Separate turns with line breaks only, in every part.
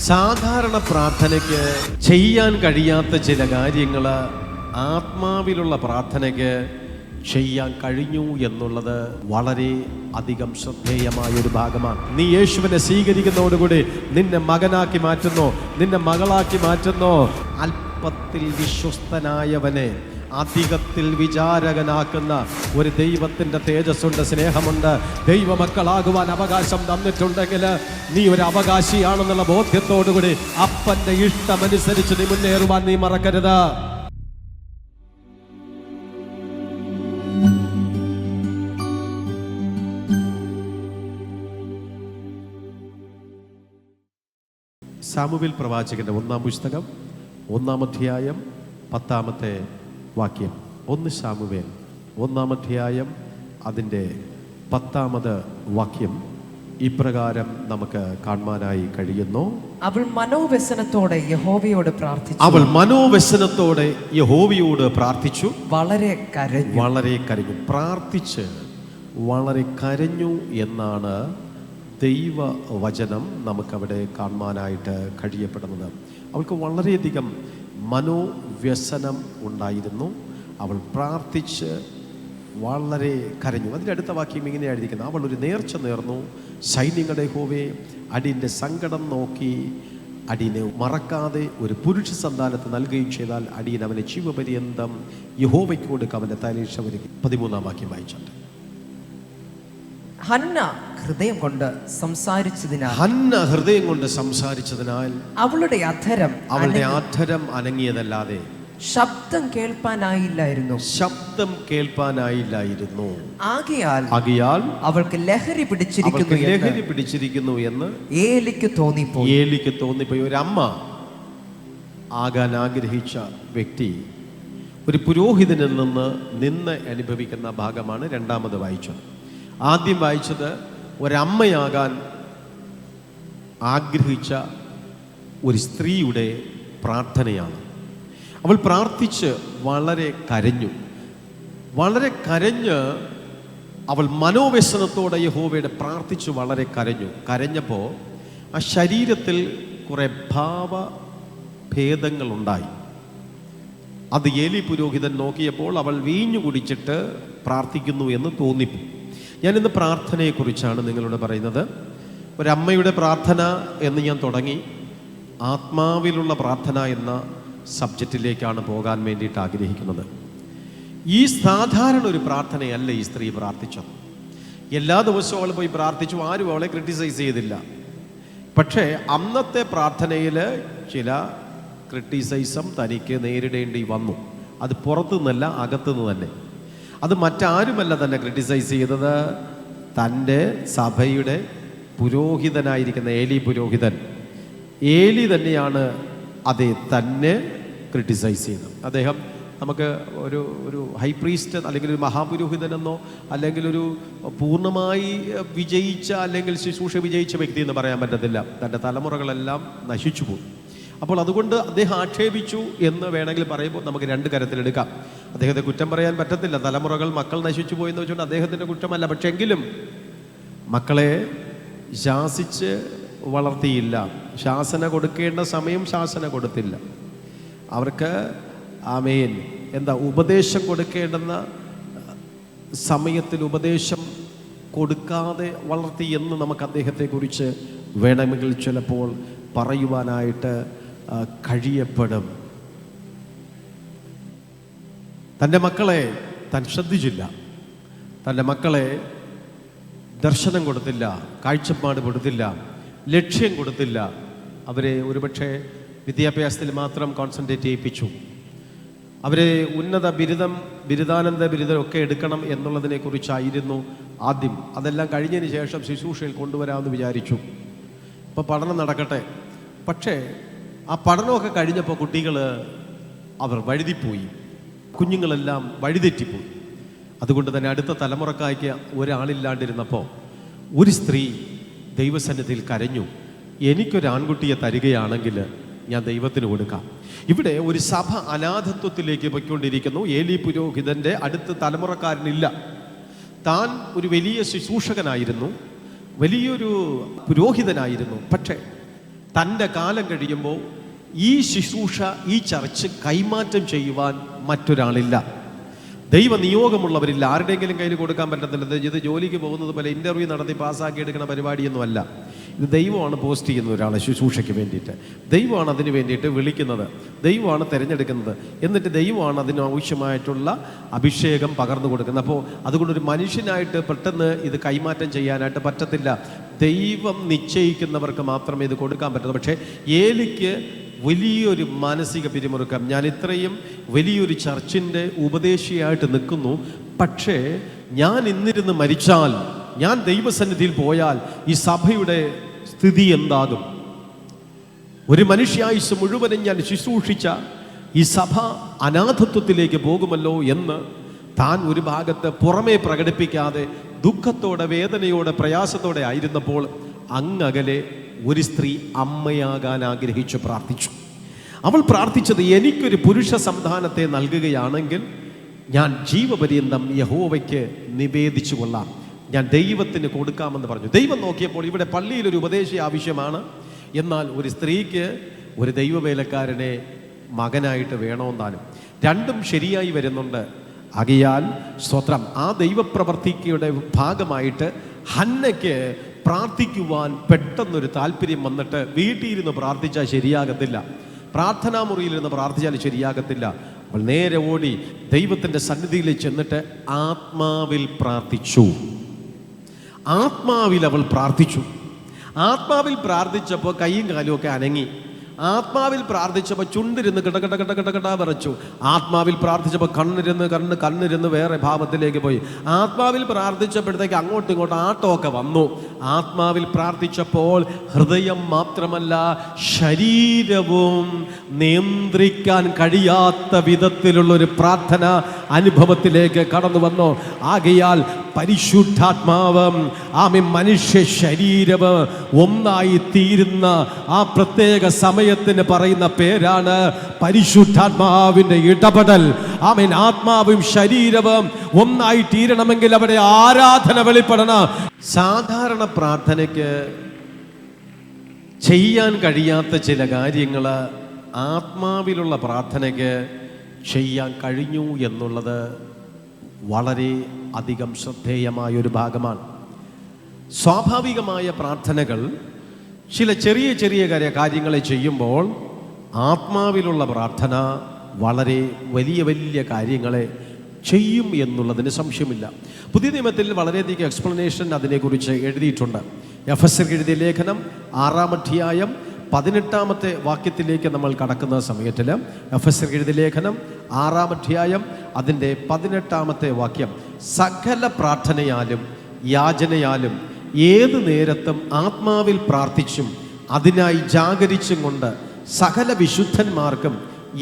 സാധാരണ പ്രാർത്ഥനയ്ക്ക് ചെയ്യാൻ കഴിയാത്ത ചില കാര്യങ്ങൾ ആത്മാവിലുള്ള പ്രാർത്ഥനയ്ക്ക് ചെയ്യാൻ കഴിഞ്ഞു എന്നുള്ളത് വളരെ അധികം ശ്രദ്ധേയമായ ഒരു ഭാഗമാണ്. നീ യേശുവിനെ സ്വീകരിക്കുന്നതോടുകൂടി നിന്നെ മകനാക്കി മാറ്റുന്നു, നിന്നെ മകളാക്കി മാറ്റുന്നു. അല്പത്തിൽ വിശ്വസ്തനായവനെ അധികത്തിൽ വിചാരകനാക്കുന്ന ഒരു ദൈവത്തിൻ്റെ തേജസ്സുണ്ട്, സ്നേഹമുണ്ട്. ദൈവമക്കളാകുവാൻ അവകാശം തന്നിട്ടുണ്ടെങ്കിൽ നീ ഒരു അവകാശിയാണെന്നുള്ള ബോധ്യത്തോടുകൂടി അപ്പൻ്റെ ഇഷ്ടമനുസരിച്ച് നീ മുന്നേറുവാൻ നീ മറക്കരുത്. സാമുവേൽ പ്രവാചകന്റെ 1-ാം പുസ്തകം 1-ാം അധ്യായം 10-ാമത്തെ വാക്യം. 1 സാമുവേൽ 1-ാം അധ്യായം അതിൻ്റെ 10-ാമത് വാക്യം ഇപ്രകാരം നമുക്ക് കാണുവാനായി കഴിയുന്നു.
അവൾ മനോവ്യസനത്തോടെ യഹോവയോട്
പ്രാർത്ഥിച്ചു, വളരെ കരഞ്ഞു. പ്രാർത്ഥിച്ച് വളരെ കരഞ്ഞു എന്നാണ് ദൈവവചനം നമുക്കവിടെ കാണുവാനായിട്ട് കഴിയപ്പെടുന്നത്. അവൾക്ക് വളരെയധികം മനോവ്യസനം ഉണ്ടായിരുന്നു. അവൾ പ്രാർത്ഥിച്ച് വളരെ കരഞ്ഞു. അതിൻ്റെ അടുത്ത വാക്യം ഇങ്ങനെ എഴുതിയിരിക്കുന്നത്: അവൾ ഒരു നേർച്ച നേർന്നു, സൈന്യങ്ങളുടെ യഹോവേ, അടിയൻ്റെ സങ്കടം നോക്കി അടിയനെ മറക്കാതെ ഒരു പുരുഷ സന്താനത്തെ നൽകുകയും ചെയ്താൽ അടിയൻ അവനെ ജീവപര്യന്തം യഹോവയ്ക്ക് കൊടുക്കുക, അവൻ്റെ തലേശ വരിക. 13-ാം വാക്യം വായിച്ചോട്ടെ.
ഹന്ന ഹൃദയം കൊണ്ട് സംസാരിച്ചതിനാൽ അവളുടെ അധരം അനങ്ങിയതല്ലാതെ ശബ്ദം കേൾപ്പാനായില്ലായിരുന്നു. ആകയാൽ അവൾക്ക് ലഹരി പിടിച്ചിരിക്കുന്നു എന്ന് ഏലിക്ക് തോന്നിപ്പോയി. ഒരു അമ്മ ആകാൻ ആഗ്രഹിച്ച വ്യക്തി ഒരു പുരോഹിതനിൽ നിന്ന് അനുഭവിക്കുന്ന ഭാഗമാണ് രണ്ടാമത് വായിച്ചത്. ആദ്യം വായിച്ചത് ഒരമ്മയാകാൻ ആഗ്രഹിച്ച ഒരു സ്ത്രീയുടെ പ്രാർത്ഥനയാണ്. അവൾ പ്രാർത്ഥിച്ച് വളരെ കരഞ്ഞ് അവൾ മനോവ്യസനത്തോടെ യഹോവയുടെ പ്രാർത്ഥിച്ച് വളരെ കരഞ്ഞപ്പോൾ ആ ശരീരത്തിൽ കുറെ ഭാവഭേദങ്ങളുണ്ടായി. അത് ഏലി പുരോഹിതൻ നോക്കിയപ്പോൾ അവൾ വീഞ്ഞു കുടിച്ചിട്ട് പ്രാർത്ഥിക്കുന്നു എന്ന് തോന്നിപ്പോയി. ഞാനിന്ന് പ്രാർത്ഥനയെക്കുറിച്ചാണ് നിങ്ങളോട് പറയുന്നത്. ഒരമ്മയുടെ പ്രാർത്ഥന എന്ന് ഞാൻ തുടങ്ങി ആത്മാവിലുള്ള പ്രാർത്ഥന എന്ന സബ്ജക്റ്റിലേക്കാണ് പോകാൻ വേണ്ടിയിട്ട് ആഗ്രഹിക്കുന്നത്. ഈ സാധാരണ ഒരു പ്രാർത്ഥനയല്ല ഈ സ്ത്രീ പ്രാർത്ഥിച്ചത്. എല്ലാ ദിവസവും അവൾ പോയി പ്രാർത്ഥിച്ചു, ആരും അവളെ ക്രിട്ടിസൈസ് ചെയ്തില്ല. പക്ഷേ അന്നത്തെ പ്രാർത്ഥനയിൽ ചില ക്രിട്ടിസൈസം തനിക്ക് നേരിടേണ്ടി വന്നു. അത് പുറത്തുനിന്നല്ല, അകത്തുനിന്ന് തന്നെ. അത് മറ്റാരുമല്ല തന്നെ ക്രിട്ടിസൈസ് ചെയ്തത്, തൻ്റെ സഭയുടെ പുരോഹിതനായിരിക്കുന്ന ഏലി പുരോഹിതൻ. ഏലി തന്നെയാണ് അതേ തന്നെ ക്രിട്ടിസൈസ് ചെയ്തത്. അദ്ദേഹം നമുക്ക് ഒരു ഹൈ പ്രീസ്റ്റ് അല്ലെങ്കിൽ ഒരു മഹാപുരോഹിതനെന്നോ അല്ലെങ്കിൽ ഒരു പൂർണ്ണമായി വിജയിച്ച അല്ലെങ്കിൽ ശുശ്രൂഷ വിജയിച്ച വ്യക്തി എന്ന് പറയാൻ പറ്റത്തില്ല. തൻ്റെ തലമുറകളെല്ലാം നശിച്ചു പോയി. അപ്പോൾ അതുകൊണ്ട് അദ്ദേഹം ആക്ഷേപിച്ചു എന്ന് വേണമെങ്കിൽ പറയുമ്പോൾ നമുക്ക് രണ്ട് കരത്തിലെടുക്കാം. അദ്ദേഹത്തെ കുറ്റം പറയാൻ പറ്റത്തില്ല. മക്കൾ നശിച്ചു പോയെന്ന് വെച്ചുകൊണ്ട് അദ്ദേഹത്തിൻ്റെ കുറ്റമല്ല. പക്ഷെ എങ്കിലും മക്കളെ ശാസിച്ച് വളർത്തിയില്ല. ശാസന കൊടുക്കേണ്ട സമയം ശാസന കൊടുത്തില്ല. അവർക്ക് ഉപദേശം കൊടുക്കേണ്ടുന്ന സമയത്തിൽ ഉപദേശം കൊടുക്കാതെ വളർത്തി എന്ന് നമുക്ക് അദ്ദേഹത്തെക്കുറിച്ച് വേണമെങ്കിൽ ചിലപ്പോൾ പറയുവാനായിട്ട് കഴിയപ്പെടും. തൻ്റെ മക്കളെ താൻ ശ്രദ്ധിച്ചില്ല. തൻ്റെ മക്കളെ ദർശനം കൊടുത്തില്ല, കാഴ്ചപ്പാട് കൊടുത്തില്ല, ലക്ഷ്യം കൊടുത്തില്ല. അവരെ ഒരുപക്ഷെ വിദ്യാഭ്യാസത്തിൽ മാത്രം കോൺസെൻട്രേറ്റ് ചെയ്യിപ്പിച്ചു. അവരെ ഉന്നത ബിരുദാനന്ദ ബിരുദമൊക്കെ എടുക്കണം എന്നുള്ളതിനെ കുറിച്ചായിരുന്നു ആദ്യം. അതെല്ലാം കഴിഞ്ഞതിന് ശേഷം ശുശ്രൂഷയിൽ കൊണ്ടുവരാമെന്ന് വിചാരിച്ചു. ഇപ്പോൾ പഠനം നടക്കട്ടെ. പക്ഷേ ആ പഠനമൊക്കെ കഴിഞ്ഞപ്പോൾ അവർ വഴുതിപ്പോയി. കുഞ്ഞുങ്ങളെല്ലാം വഴിതെറ്റിപ്പോയി. അതുകൊണ്ട് തന്നെ അടുത്ത തലമുറക്കായ്ക്ക് ഒരാളില്ലാണ്ടിരുന്നപ്പോൾ ഒരു സ്ത്രീ ദൈവസന്നിധിയിൽ കരഞ്ഞു, എനിക്കൊരു ആൺകുട്ടിയെ തരികയാണെങ്കിൽ ഞാൻ ദൈവത്തിന് കൊടുക്കാം. ഇവിടെ ഒരു സഭ അനാഥത്വത്തിലേക്ക് പോയിക്കൊണ്ടിരിക്കുന്നു. ഏലി പുരോഹിതൻ്റെ അടുത്ത തലമുറക്കാരനില്ല. താൻ ഒരു വലിയ ശുശ്രൂഷകനായിരുന്നു, വലിയൊരു പുരോഹിതനായിരുന്നു. പക്ഷേ തൻ്റെ കാലം കഴിയുമ്പോൾ ഈ ശുശ്രൂഷ, ഈ ചർച്ച് കൈമാറ്റം ചെയ്യുവാൻ മറ്റൊരാളില്ല. ദൈവ നിയോഗമുള്ളവരില്ല. ആരുടെയെങ്കിലും കയ്യിൽ കൊടുക്കാൻ പറ്റത്തില്ല. ഇത് ജോലിക്ക് പോകുന്നത് പോലെ ഇൻ്റർവ്യൂ നടത്തി പാസ്സാക്കി എടുക്കുന്ന പരിപാടിയൊന്നുമല്ല. ഇത് ദൈവമാണ് പോസ്റ്റ് ചെയ്യുന്നത് ഒരാളെ ശുശ്രൂഷയ്ക്ക് വേണ്ടിയിട്ട്. ദൈവമാണ് അതിന് വേണ്ടിയിട്ട് വിളിക്കുന്നത്, ദൈവമാണ് തിരഞ്ഞെടുക്കുന്നത്. എന്നിട്ട് ദൈവമാണ് അതിന് ആവശ്യമായിട്ടുള്ള അഭിഷേകം പകർന്നു കൊടുക്കുന്നത്. അപ്പോൾ അതുകൊണ്ടൊരു മനുഷ്യനായിട്ട് പെട്ടെന്ന് ഇത് കൈമാറ്റം ചെയ്യാനായിട്ട് പറ്റത്തില്ല. ദൈവം നിശ്ചയിക്കുന്നവർക്ക് മാത്രമേ ഇത് കൊടുക്കാൻ പറ്റൂ. പക്ഷേ ഏലിക്ക് വലിയൊരു മാനസിക പിരിമുറുക്കം. ഞാൻ ഇത്രയും വലിയൊരു ചർച്ചിൻ്റെ ഉപദേശിയായിട്ട് നിൽക്കുന്നു, പക്ഷേ ഞാൻ ഇന്നിരുന്ന് മരിച്ചാൽ, ഞാൻ ദൈവസന്നിധിയിൽ പോയാൽ ഈ സഭയുടെ സ്ഥിതി എന്താകും? ഒരു മനുഷ്യായുസ് മുഴുവനും ഞാൻ ശുശ്രൂഷിച്ച ഈ സഭ അനാഥത്വത്തിലേക്ക് പോകുമല്ലോ എന്ന് താൻ ഒരു ഭാഗത്ത് പുറമേ പ്രകടിപ്പിക്കാതെ ദുഃഖത്തോടെ, വേദനയോടെ, പ്രയാസത്തോടെ ആയിരുന്നപ്പോൾ അങ്ങകലെ ഒരു സ്ത്രീ അമ്മയാകാൻ ആഗ്രഹിച്ചു പ്രാർത്ഥിച്ചു. അവൾ പ്രാർത്ഥിച്ചത്, എനിക്കൊരു പുരുഷ സന്താനത്തെ നൽകുകയാണെങ്കിൽ ഞാൻ ജീവപര്യന്തം യഹോവയ്ക്ക് നിവേദിച്ചു കൊള്ളാം, ഞാൻ ദൈവത്തിന് കൊടുക്കാമെന്ന് പറഞ്ഞു. ദൈവം നോക്കിയപ്പോൾ ഇവിടെ പള്ളിയിലൊരു ഉപദേശി ആവശ്യമാണ്, എന്നാൽ ഒരു സ്ത്രീക്ക് ഒരു ദൈവവേലക്കാരനെ മകനായിട്ട് വേണമെന്നാലും രണ്ടും ശരിയായി വരുന്നുണ്ട്. ആകയാൽ സ്തോത്രം, ആ ദൈവപ്രവർത്തിക്കയുടെ ഭാഗമായിട്ട് ഹന്നയ്ക്ക് പ്രാർത്ഥിക്കുവാൻ പെട്ടെന്നൊരു താല്പര്യം വന്നിട്ട് വീട്ടിലിരുന്ന് പ്രാർത്ഥിച്ചാൽ ശരിയാകത്തില്ല, പ്രാർത്ഥനാ മുറിയിലിരുന്ന് പ്രാർത്ഥിച്ചാൽ ശരിയാകത്തില്ല. അവൾ നേരെ ഓടി ദൈവത്തിൻ്റെ സന്നിധിയിൽ ചെന്നിട്ട് ആത്മാവിൽ പ്രാർത്ഥിച്ചു. ആത്മാവിൽ അവൾ പ്രാർത്ഥിച്ചു. ആത്മാവിൽ പ്രാർത്ഥിച്ചപ്പോൾ കൈയും കാലും ഒക്കെ അനങ്ങി. ആത്മാവിൽ പ്രാർത്ഥിച്ചപ്പോൾ ചുണ്ടിരുന്ന് കിട വിറച്ചു. ആത്മാവിൽ പ്രാർത്ഥിച്ചപ്പോൾ കണ്ണിരുന്ന് വേറെ ഭാവത്തിലേക്ക് പോയി. ആത്മാവിൽ പ്രാർത്ഥിച്ചപ്പോഴത്തേക്ക് അങ്ങോട്ടും ഇങ്ങോട്ടും ആട്ടമൊക്കെ വന്നു. ആത്മാവിൽ പ്രാർത്ഥിച്ചപ്പോൾ ഹൃദയം മാത്രമല്ല, ശരീരവും നിയന്ത്രിക്കാൻ കഴിയാത്ത വിധത്തിലുള്ളൊരു പ്രാർത്ഥന അനുഭവത്തിലേക്ക് കടന്നു വന്നു. ആകയാൽ പരിശുദ്ധാത്മാവ് മനുഷ്യ ശരീരവും ഒന്നായി തീരുന്ന ആ പ്രത്യേക സമയത്തിന് പറയുന്ന പേരാണ് പരിശുദ്ധാത്മാവിൻ്റെ ഇടപെടൽ. ആത്മാവും ശരീരവും ഒന്നായി തീരണമെങ്കിൽ അവിടെ ആരാധന വെളിപ്പെടണം. സാധാരണ പ്രാർത്ഥനയ്ക്ക് ചെയ്യാൻ കഴിയാത്ത ചില കാര്യങ്ങൾ ആത്മാവിലുള്ള പ്രാർത്ഥനയ്ക്ക് ചെയ്യാൻ കഴിഞ്ഞു എന്നുള്ളത് വളരെ അധികം ശ്രദ്ധേയമായൊരു ഭാഗമാണ്. സ്വാഭാവികമായ പ്രാർത്ഥനകൾ ചില ചെറിയ കാര്യങ്ങളെ ചെയ്യുമ്പോൾ ആത്മാവിലുള്ള പ്രാർത്ഥന വളരെ വലിയ കാര്യങ്ങളെ ചെയ്യും എന്നുള്ളതിന് സംശയമില്ല. പുതിയ നിയമത്തിൽ വളരെയധികം എക്സ്പ്ലനേഷൻ അതിനെക്കുറിച്ച് എഴുതിയിട്ടുണ്ട്. എഫെസ്യർക്ക് എഴുതിയ ലേഖനം 6-ാം അധ്യായം 18-ാമത്തെ വാക്യത്തിലേക്ക് നമ്മൾ കടക്കുന്ന സമയത്തിൽ, എഫെസ്യർക്ക് എഴുതിയ ലേഖനം 6-ാം അധ്യായം അതിൻ്റെ 18-ാമത്തെ വാക്യം, സകല പ്രാർത്ഥനയാലും യാചനയാലും ഏത് നേരത്തും ആത്മാവിൽ പ്രാർത്ഥിച്ചും അതിനായി ജാഗരിച്ചും കൊണ്ട് സകല വിശുദ്ധന്മാർക്കും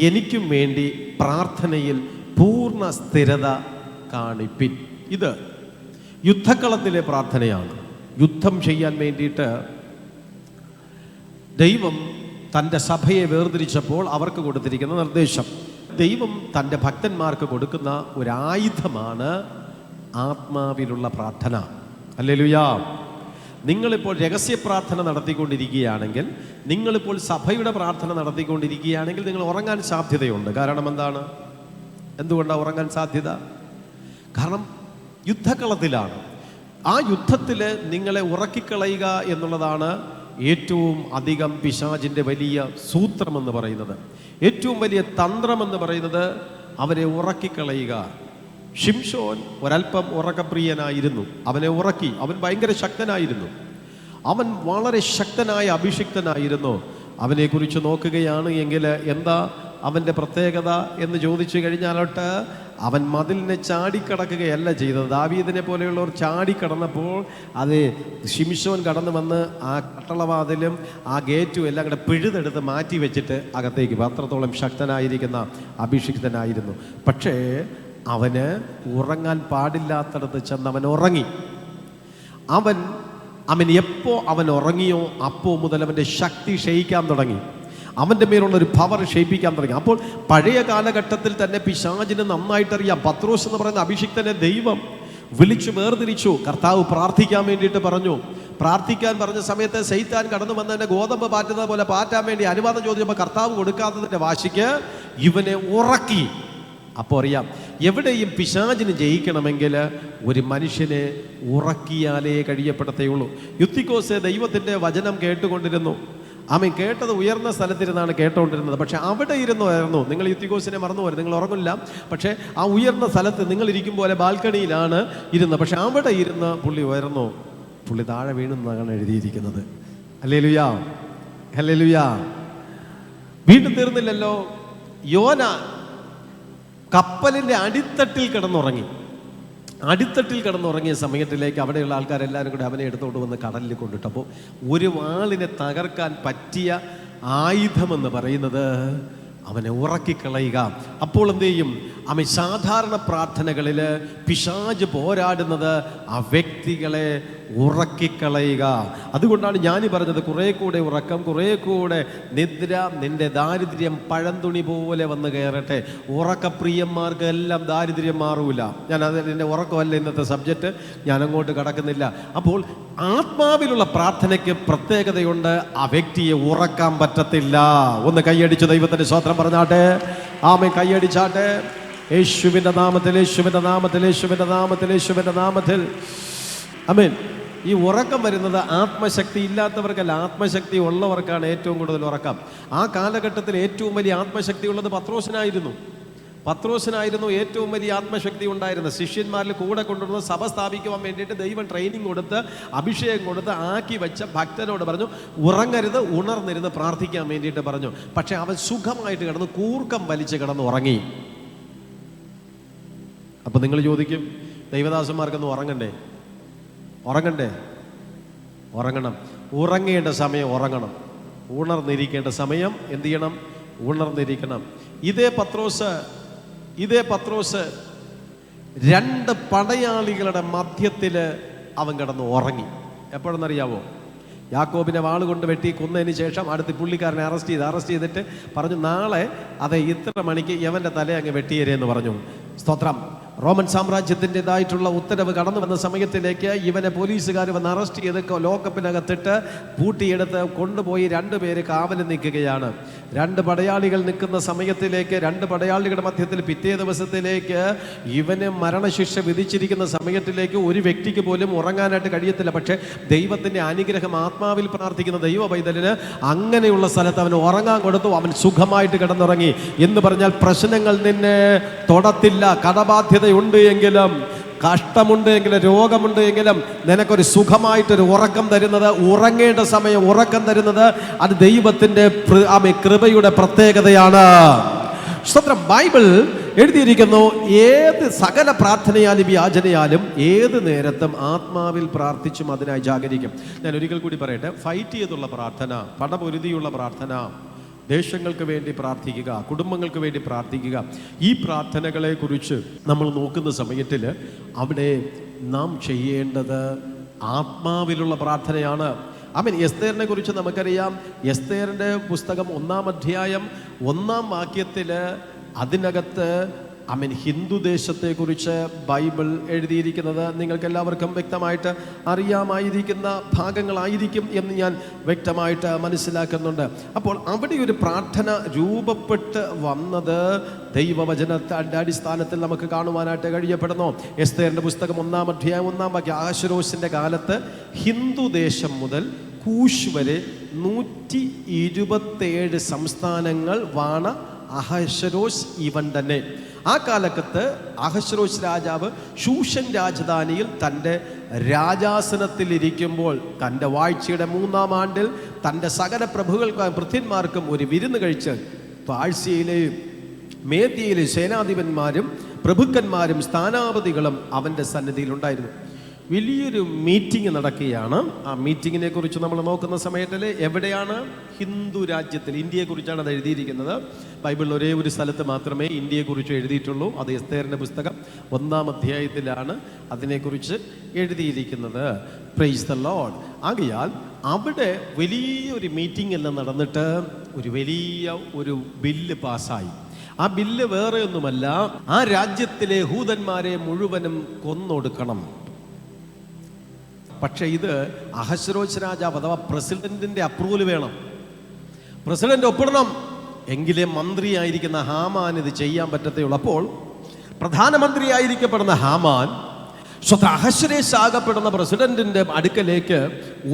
എനിക്കും വേണ്ടി പ്രാർത്ഥനയിൽ പൂർണ്ണ സ്ഥിരത കാണിപ്പിൻ. ഇത് യുദ്ധക്കളത്തിലെ പ്രാർത്ഥനയാണ്. യുദ്ധം ചെയ്യാൻ വേണ്ടിയിട്ട് ദൈവം തൻ്റെ സഭയെ വേർതിരിച്ചപ്പോൾ അവർക്ക് കൊടുത്തിരിക്കുന്ന നിർദ്ദേശം, ദൈവം തൻ്റെ ഭക്തന്മാർക്ക് കൊടുക്കുന്ന ഒരായുധമാണ് ആത്മാവിലുള്ള പ്രാർത്ഥന. ഹല്ലേലൂയാ. നിങ്ങളിപ്പോൾ രഹസ്യ പ്രാർത്ഥന നടത്തിക്കൊണ്ടിരിക്കുകയാണെങ്കിൽ, നിങ്ങളിപ്പോൾ സഭയുടെ പ്രാർത്ഥന നടത്തിക്കൊണ്ടിരിക്കുകയാണെങ്കിൽ നിങ്ങൾ ഉറങ്ങാൻ സാധ്യതയുണ്ട്. കാരണം എന്താണ്? എന്തുകൊണ്ടാണ് ഉറങ്ങാൻ സാധ്യത? കാരണം യുദ്ധക്കളത്തിലാണ്. ആ യുദ്ധത്തിൽ നിങ്ങളെ ഉറക്കിക്കളയുക എന്നുള്ളതാണ് ഏറ്റവും അധികം പിശാചിൻ്റെ വലിയ സൂത്രമെന്ന് പറയുന്നത്, ഏറ്റവും വലിയ തന്ത്രമെന്ന് പറയുന്നത് അവരെ ഉറക്കിക്കളയുക. ശിംശോൻ ഒരല്പം ഉറക്കപ്രിയനായിരുന്നു. അവനെ ഉറക്കി. അവൻ ഭയങ്കര ശക്തനായിരുന്നു. അവൻ വളരെ ശക്തനായ അഭിഷിക്തനായിരുന്നു. അവനെക്കുറിച്ച് നോക്കുകയാണ് എങ്കിൽ എന്താ അവൻ്റെ പ്രത്യേകത എന്ന് ചോദിച്ചു കഴിഞ്ഞാലോട്ട്, അവൻ മതിലിനെ ചാടിക്കടക്കുകയല്ല ചെയ്തത്. ദാവീദിനെ പോലെയുള്ളവർ ചാടിക്കടന്നപ്പോൾ അത് ശിംശോൻ കടന്നു വന്ന് ആ കട്ടളവാതിലും ആ ഗേറ്റും എല്ലാം കൂടെ പിഴുതെടുത്ത് മാറ്റി വെച്ചിട്ട് അകത്തേക്ക്. അത്രത്തോളം ശക്തനായിരിക്കുന്ന അഭിഷിക്തനായിരുന്നു. പക്ഷേ അവന് ഉറങ്ങാൻ പാടില്ലാത്തടത്ത് ചെന്ന് അവൻ ഉറങ്ങി. അവൻ എപ്പോൾ അവൻ ഉറങ്ങിയോ അപ്പോൾ മുതൽ അവൻ്റെ ശക്തി ക്ഷയിക്കാൻ തുടങ്ങി. അവൻ്റെ മേലുള്ളൊരു പവർ ക്ഷയിപ്പിക്കാൻ തുടങ്ങി. അപ്പോൾ പഴയ കാലഘട്ടത്തിൽ തന്നെ പിശാചിന് നന്നായിട്ടറിയാം. പത്രോസ് എന്ന് പറയുന്ന അഭിഷിക്തനെ ദൈവം വിളിച്ചു വേർതിരിച്ചു. കർത്താവ് പ്രാർത്ഥിക്കാൻ വേണ്ടിയിട്ട് പറഞ്ഞു. പ്രാർത്ഥിക്കാൻ പറഞ്ഞ സമയത്ത് സൈത്താൻ കടന്നു വന്നതിനെ ഗോതമ്പ് പാറ്റുന്നത് പോലെ പാറ്റാൻ വേണ്ടി അനുവാദം ചോദിച്ചപ്പോൾ കർത്താവ് കൊടുക്കാത്തതിൻ്റെ വാശിക്ക് ഇവനെ ഉറക്കി. അപ്പോൾ അറിയാം, എവിടെയും പിശാചിന് ജയിക്കണമെങ്കിൽ ഒരു മനുഷ്യനെ ഉറക്കിയാലേ കഴിയപ്പെടത്തേയുള്ളൂ. യുത്തിക്കോസ് ദൈവത്തിൻ്റെ വചനം കേട്ടുകൊണ്ടിരുന്നു. ആമേൻ. കേട്ടത് ഉയർന്ന സ്ഥലത്തിരുന്നാണ് കേട്ടുകൊണ്ടിരുന്നത്. പക്ഷെ അവിടെ ഇരുന്നായിരുന്നു. നിങ്ങൾ യുത്തിക്കോസിനെ മറന്നു പോരും, നിങ്ങൾ ഉറങ്ങില്ല. പക്ഷേ ആ ഉയർന്ന സ്ഥലത്ത് നിങ്ങൾ ഇരിക്കും പോലെ ബാൽക്കണിയിലാണ് ഇരുന്നത്. പക്ഷെ അവിടെ ഇരുന്ന് പുള്ളി ഉയർന്നു, പുള്ളി താഴെ വീണെന്നാണ് എഴുതിയിരിക്കുന്നത്. ഹല്ലേലൂയാ, ഹല്ലേലൂയാ. വീണ്ടും തീർന്നില്ലല്ലോ. യോന കപ്പലിൻ്റെ അടിത്തട്ടിൽ കിടന്നുറങ്ങി. അടിത്തട്ടിൽ കിടന്നുറങ്ങിയ സമയത്തിലേക്ക് അവിടെയുള്ള ആൾക്കാരെല്ലാവരും കൂടി അവനെ എടുത്തുകൊണ്ട് വന്ന് കടലിൽ കൊണ്ടിട്ടപ്പോൾ ഒരു വാളിനെ തകർക്കാൻ പറ്റിയ ആയുധമെന്ന് പറയുന്നത് അവനെ ഉറക്കിക്കളയുക. അപ്പോൾ എന്ത് ചെയ്യും? അവൻ സാധാരണ പ്രാർത്ഥനകളിൽ പിശാച് പോരാടുന്നത് ആ വ്യക്തികളെ ഉറക്കിക്കളയുക. അതുകൊണ്ടാണ് ഞാൻ പറഞ്ഞത്, കുറേ കൂടെ ഉറക്കം, കുറേ കൂടെ നിദ്ര, നിന്റെ ദാരിദ്ര്യം പഴന്തുണി പോലെ വന്ന് കയറട്ടെ. ഉറക്കപ്രിയന്മാർക്ക് എല്ലാം ദാരിദ്ര്യം മാറൂല. ഞാൻ അതിൻ്റെ ഉറക്കമല്ല ഇന്നത്തെ സബ്ജക്റ്റ്, ഞാൻ അങ്ങോട്ട് കടക്കുന്നില്ല. അപ്പോൾ ആത്മാവിലുള്ള പ്രാർത്ഥനയ്ക്ക് പ്രത്യേകതയുണ്ട്. ആ വ്യക്തിയെ ഉറക്കാൻ പറ്റത്തില്ല. ഒന്ന് കൈയടിച്ച് ദൈവത്തിൻ്റെ സ്തോത്രം പറഞ്ഞാട്ടെ. ആമേൻ. കൈയടിച്ചാട്ടെ. യേശുവിൻ്റെ നാമത്തിൽ, യേശുവിൻ്റെ നാമത്തിൽ, യേശുവിൻ്റെ നാമത്തിൽ, യേശുവിൻ്റെ നാമത്തിൽ. ആമേൻ. ഈ ഉറക്കം വരുന്നത് ആത്മശക്തി ഇല്ലാത്തവർക്കല്ല, ആത്മശക്തി ഉള്ളവർക്കാണ് ഏറ്റവും കൂടുതൽ ഉറക്കം. ആ കാലഘട്ടത്തിൽ ഏറ്റവും വലിയ ആത്മശക്തി ഉള്ളത് പത്രോസിനായിരുന്നു ഏറ്റവും വലിയ ആത്മശക്തി ഉണ്ടായിരുന്നത്. ശിഷ്യന്മാരിൽ കൂടെ കൊണ്ടുവന്ന് സഭ സ്ഥാപിക്കുവാൻ വേണ്ടിയിട്ട് ദൈവം ട്രെയിനിങ് കൊടുത്ത് അഭിഷേകം കൊടുത്ത് ആക്കി വെച്ച ഭക്തനോട് പറഞ്ഞു, ഉറങ്ങരുത്, ഉണർന്നിരുന്ന് പ്രാർത്ഥിക്കാൻ വേണ്ടിയിട്ട് പറഞ്ഞു. പക്ഷെ അവൻ സുഖമായിട്ട് കിടന്ന് കൂർക്കം വലിച്ച് കിടന്ന് ഉറങ്ങി. അപ്പം നിങ്ങൾ ചോദിക്കും, ദൈവദാസന്മാർക്കൊന്ന് ഉറങ്ങണ്ടേ? ഉറങ്ങണം. ഉറങ്ങേണ്ട സമയം ഉറങ്ങണം. ഉണർന്നിരിക്കേണ്ട സമയം എന്ത് ചെയ്യണം? ഉണർന്നിരിക്കണം. ഇതേ പത്രോസ് രണ്ട് പടയാളികളുടെ മധ്യത്തിൽ അവൻ കിടന്ന് ഉറങ്ങി. എപ്പോഴെന്നറിയാവോ? യാക്കോബിനെ വാൾ കൊണ്ട് വെട്ടി കൊന്നതിന് ശേഷം അടുത്ത് പുള്ളിക്കാരനെ അറസ്റ്റ് ചെയ്തിട്ട് പറഞ്ഞു, നാളെ ഇത്ര മണിക്ക് യവൻ്റെ തല അങ്ങ് വെട്ടിയേരെന്ന് പറഞ്ഞു. സ്തോത്രം. റോമൻ സാമ്രാജ്യത്തിൻ്റെതായിട്ടുള്ള ഉത്തരവ് കടന്നു വന്ന സമയത്തിലേക്ക് ഇവനെ പോലീസുകാർ വന്ന് അറസ്റ്റ് ചെയ്ത് ലോക്കപ്പിനകത്തിട്ട് പൂട്ടിയെടുത്ത് കൊണ്ടുപോയി 2 പേര് കാവലിൽ നിൽക്കുകയാണ്. 2 പടയാളികൾ നിൽക്കുന്ന സമയത്തിലേക്ക്, 2 പടയാളികളുടെ മധ്യത്തിൽ പിറ്റേ ദിവസത്തിലേക്ക് ഇവന് മരണശിക്ഷ വിധിച്ചിരിക്കുന്ന സമയത്തിലേക്ക് ഒരു വ്യക്തിക്ക് പോലും ഉറങ്ങാനായിട്ട് കഴിയത്തില്ല. പക്ഷേ ദൈവത്തിൻ്റെ അനുഗ്രഹം ആത്മാവിൽ പ്രാർത്ഥിക്കുന്ന ദൈവ പൈതലിന് അങ്ങനെയുള്ള സ്ഥലത്ത് അവന് ഉറങ്ങാൻ കൊടുത്തു. അവൻ സുഖമായിട്ട് കിടന്നുറങ്ങി. എന്ന് പറഞ്ഞാൽ പ്രശ്നങ്ങൾ നിന്നെ തൊടത്തില്ല. കടബാധ്യത ഉണ്ട് എങ്കിലും, കഷ്ടമുണ്ട് എങ്കിലും, രോഗമുണ്ട് എങ്കിലും നിനക്കൊരു സുഖമായിട്ടൊരു ഉറക്കം തരുന്നത്, ഉറങ്ങേണ്ട സമയം ഉറക്കം തരുന്നത് അത് ദൈവത്തിൻ്റെ കൃപയുടെ പ്രത്യേകതയാണ്. സ്തോത്രം. ബൈബിൾ എഴുതിയിരിക്കുന്നു, ഏത് സകല പ്രാർത്ഥനയാലും യാചനയാലും ഏത് നേരത്തും ആത്മാവിൽ പ്രാർത്ഥിച്ചും അതിനായി ജാഗരിക്കും. ഞാൻ ഒരിക്കൽ കൂടി പറയട്ടെ, ഫൈറ്റ് ചെയ്തുള്ള പ്രാർത്ഥന, പടപൊരുതിയുള്ള പ്രാർത്ഥന, ദേശങ്ങൾക്ക് വേണ്ടി പ്രാർത്ഥിക്കുക, കുടുംബങ്ങൾക്ക് വേണ്ടി പ്രാർത്ഥിക്കുക. ഈ പ്രാർത്ഥനകളെ കുറിച്ച് നമ്മൾ നോക്കുന്ന സമയത്തിൽ അവിടെ നാം ചെയ്യേണ്ടത് ആത്മാവിലുള്ള പ്രാർത്ഥനയാണ്. എസ്തേറിനെ കുറിച്ച് നമുക്കറിയാം. എസ്തേറിൻ്റെ പുസ്തകം 1-ാം അധ്യായം 1-ാം വാക്യത്തിൽ അതിനകത്ത് ഹിന്ദു ദേശത്തെക്കുറിച്ച് ബൈബിൾ എഴുതിയിരിക്കുന്നത് നിങ്ങൾക്ക് എല്ലാവർക്കും വ്യക്തമായിട്ട് അറിയാമായിരിക്കുന്ന ഭാഗങ്ങളായിരിക്കും എന്ന് ഞാൻ വ്യക്തമായിട്ട് മനസ്സിലാക്കുന്നുണ്ട്. അപ്പോൾ അവിടെ ഒരു പ്രാർത്ഥന രൂപപ്പെട്ട് വന്നത് ദൈവവചനത്തിൻ്റെ അടിസ്ഥാനത്തിൽ നമുക്ക് കാണുവാനായിട്ട് കഴിയപ്പെടുന്നു. എസ്തേറിൻ്റെ പുസ്തകം 1-ാം അധ്യായം 1-ാം വാക്യം, അഹശ്വേരോശിൻ്റെ കാലത്ത് ഹിന്ദു ദേശം മുതൽ കൂശ് വരെ 127 സംസ്ഥാനങ്ങൾ വാണ അഹശ്വേരോശ് ഇവൻ തന്നെ. ആ കാലത്ത് അഹശ്വേരോശ് രാജാവ് ശൂഷൻ രാജധാനിയിൽ തൻ്റെ രാജാസനത്തിലിരിക്കുമ്പോൾ തൻ്റെ വാഴ്ചയുടെ 3-ാം ആണ്ടിൽ തൻ്റെ സകല ഭൃത്യന്മാർക്കും ഒരു വിരുന്ന് കഴിച്ച് താഴ്ചയിലെയും മേദ്യയിലെ സേനാധിപന്മാരും പ്രഭുക്കന്മാരും സ്ഥാനാപതികളും അവൻ്റെ സന്നിധിയിലുണ്ടായിരുന്നു. വലിയൊരു മീറ്റിംഗ് നടക്കുകയാണ്. ആ മീറ്റിങ്ങിനെ കുറിച്ച് നമ്മൾ നോക്കുന്ന സമയത്തിൽ എവിടെയാണ്? ഹിന്ദു രാജ്യത്തിൽ. ഇന്ത്യയെക്കുറിച്ചാണ് അത് എഴുതിയിരിക്കുന്നത്. ബൈബിളിൽ ഒരേ ഒരു സ്ഥലത്ത് മാത്രമേ ഇന്ത്യയെക്കുറിച്ച് എഴുതിയിട്ടുള്ളൂ. അത് എസ്തേറിൻ്റെ പുസ്തകം 1-ാം അധ്യായത്തിലാണ് അതിനെക്കുറിച്ച് എഴുതിയിരിക്കുന്നത്. Praise the Lord. ആകയാൽ അവിടെ വലിയൊരു മീറ്റിംഗ് എല്ലാം നടന്നിട്ട് ഒരു ബില്ല് പാസ്സായി. ആ ബില്ല് വേറെ ഒന്നുമല്ല, ആ രാജ്യത്തിലെ യഹൂദന്മാരെ മുഴുവനും കൊന്നൊടുക്കണം. പക്ഷേ ഇത് അഹശ്വേരോശ് രാജാവ് അഥവാ പ്രസിഡന്റിന്റെ അപ്രൂവൽ വേണം, പ്രസിഡന്റ് ഒപ്പിടണം, എങ്കിലേ മന്ത്രിയായിരിക്കുന്ന ഹാമാൻ ഇത് ചെയ്യാൻ പറ്റത്തേയുള്ളൂ. അപ്പോൾ പ്രധാനമന്ത്രിയായിരിക്കപ്പെടുന്ന ഹാമാൻ അഹശ്വേരോശ് ആകപ്പെടുന്ന പ്രസിഡന്റിന്റെ അടുക്കലേക്ക്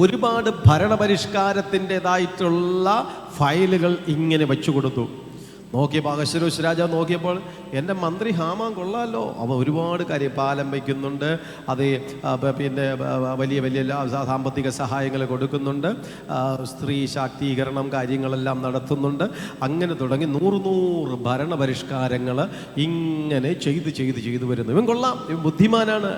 ഒരുപാട് ഭരണപരിഷ്കാരത്തിൻ്റെതായിട്ടുള്ള ഫയലുകൾ ഇങ്ങനെ വെച്ചു കൊടുത്തു. നോക്കിയപ്പോൾ അഹശ്വേരോശ് രാജാവ് നോക്കിയപ്പോൾ എൻ്റെ മന്ത്രി ഹാമാൻ കൊള്ളാമല്ലോ, അവൻ ഒരുപാട് കാര്യം പാലം വയ്ക്കുന്നുണ്ട്, അത് പിന്നെ വലിയ വലിയ സാമ്പത്തിക സഹായങ്ങൾ കൊടുക്കുന്നുണ്ട്, സ്ത്രീ ശാക്തീകരണം കാര്യങ്ങളെല്ലാം നടത്തുന്നുണ്ട്, അങ്ങനെ തുടങ്ങി 100 ഭരണപരിഷ്കാരങ്ങൾ ഇങ്ങനെ ചെയ്ത് വരുന്നു. ഇവൻ കൊള്ളാം, ഇവൻ ബുദ്ധിമാനാണ്,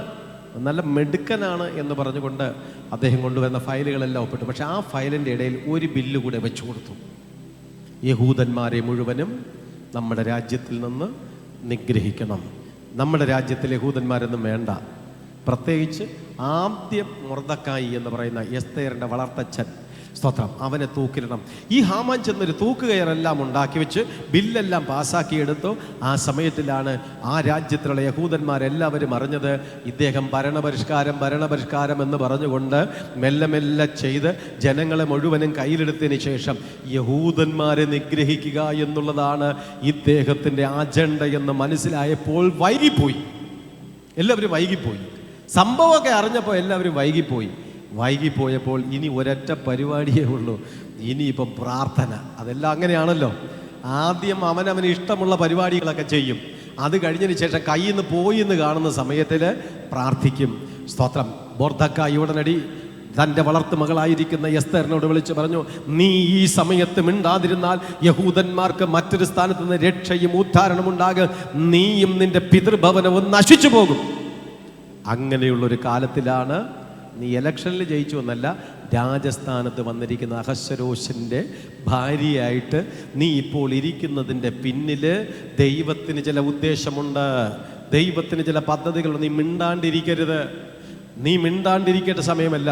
നല്ല മെടുക്കനാണ് എന്ന് പറഞ്ഞുകൊണ്ട് അദ്ദേഹം കൊണ്ടുവരുന്ന ഫയലുകളെല്ലാം ഒപ്പിട്ടു. പക്ഷെ ആ ഫയലിൻ്റെ ഇടയിൽ ഒരു ബില്ല് കൂടെ വെച്ചു കൊടുത്തു. യഹൂദന്മാരെ മുഴുവനും നമ്മുടെ രാജ്യത്തിൽ നിന്ന് നിഗ്രഹിക്കണം. നമ്മുടെ രാജ്യത്തിൽ യഹൂദന്മാരൊന്നും വേണ്ട. പ്രത്യേകിച്ച് ആദ്യം മൊർദെഖായി എന്ന് പറയുന്ന എസ്തേറിൻ്റെ വളർത്തച്ഛൻ, സ്തോത്രം, അവനെ തൂക്കിലിടണം. ഈ ഹാമാൻ ചെന്നൊരു തൂക്കുകയറെല്ലാം ഉണ്ടാക്കി വെച്ച് ബില്ലെല്ലാം പാസ്സാക്കിയെടുത്തു. ആ സമയത്തിലാണ് ആ രാജ്യത്തിലുള്ള യഹൂദന്മാരെല്ലാവരും അറിഞ്ഞത് ഇദ്ദേഹം ഭരണപരിഷ്കാരം എന്ന് പറഞ്ഞുകൊണ്ട് മെല്ലെ ചെയ്ത് ജനങ്ങളെ മുഴുവനും കയ്യിലെടുത്തതിന് ശേഷം യഹൂദന്മാരെ നിഗ്രഹിക്കുക എന്നുള്ളതാണ് ഇദ്ദേഹത്തിൻ്റെ അജണ്ട എന്ന് മനസ്സിലായപ്പോൾ എല്ലാവരും വൈകിപ്പോയി. സംഭവമൊക്കെ അറിഞ്ഞപ്പോൾ എല്ലാവരും വൈകിപ്പോയപ്പോൾ ഇനി ഒരൊറ്റ പരിപാടിയേ ഉള്ളൂ, ഇനിയിപ്പം പ്രാർത്ഥന. അതെല്ലാം അങ്ങനെയാണല്ലോ, ആദ്യം അവനവന് ഇഷ്ടമുള്ള പരിപാടികളൊക്കെ ചെയ്യും, അത് കഴിഞ്ഞതിന് ശേഷം കയ്യിൽ നിന്ന് പോയി എന്ന് കാണുന്ന സമയത്തിൽ പ്രാർത്ഥിക്കും. സ്തോത്രം. മൊർദെഖായി ഉടനടി തൻ്റെ വളർത്തു മകളായിരിക്കുന്ന എസ്തേറിനോട് വിളിച്ചു പറഞ്ഞു, നീ ഈ സമയത്ത് മിണ്ടാതിരുന്നാൽ യഹൂദന്മാർക്ക് മറ്റൊരു സ്ഥാനത്ത് നിന്ന് രക്ഷയും ഉദ്ധാരണവും ഉണ്ടാകും, നീയും നിന്റെ പിതൃഭവനവും നശിച്ചു പോകും. അങ്ങനെയുള്ളൊരു കാലത്തിലാണ് നീ ഇലക്ഷനിൽ ജയിച്ചു എന്നല്ല, രാജസ്ഥാനത്ത് വന്നിരിക്കുന്ന അഹശ്വേരോശിൻ്റെ ഭാര്യയായിട്ട് നീ ഇപ്പോൾ ഇരിക്കുന്നതിൻ്റെ പിന്നിൽ ദൈവത്തിന് ചില ഉദ്ദേശമുണ്ട്, ദൈവത്തിന് ചില പദ്ധതികളുണ്ട്. നീ മിണ്ടാണ്ടിരിക്കേണ്ട സമയമല്ല.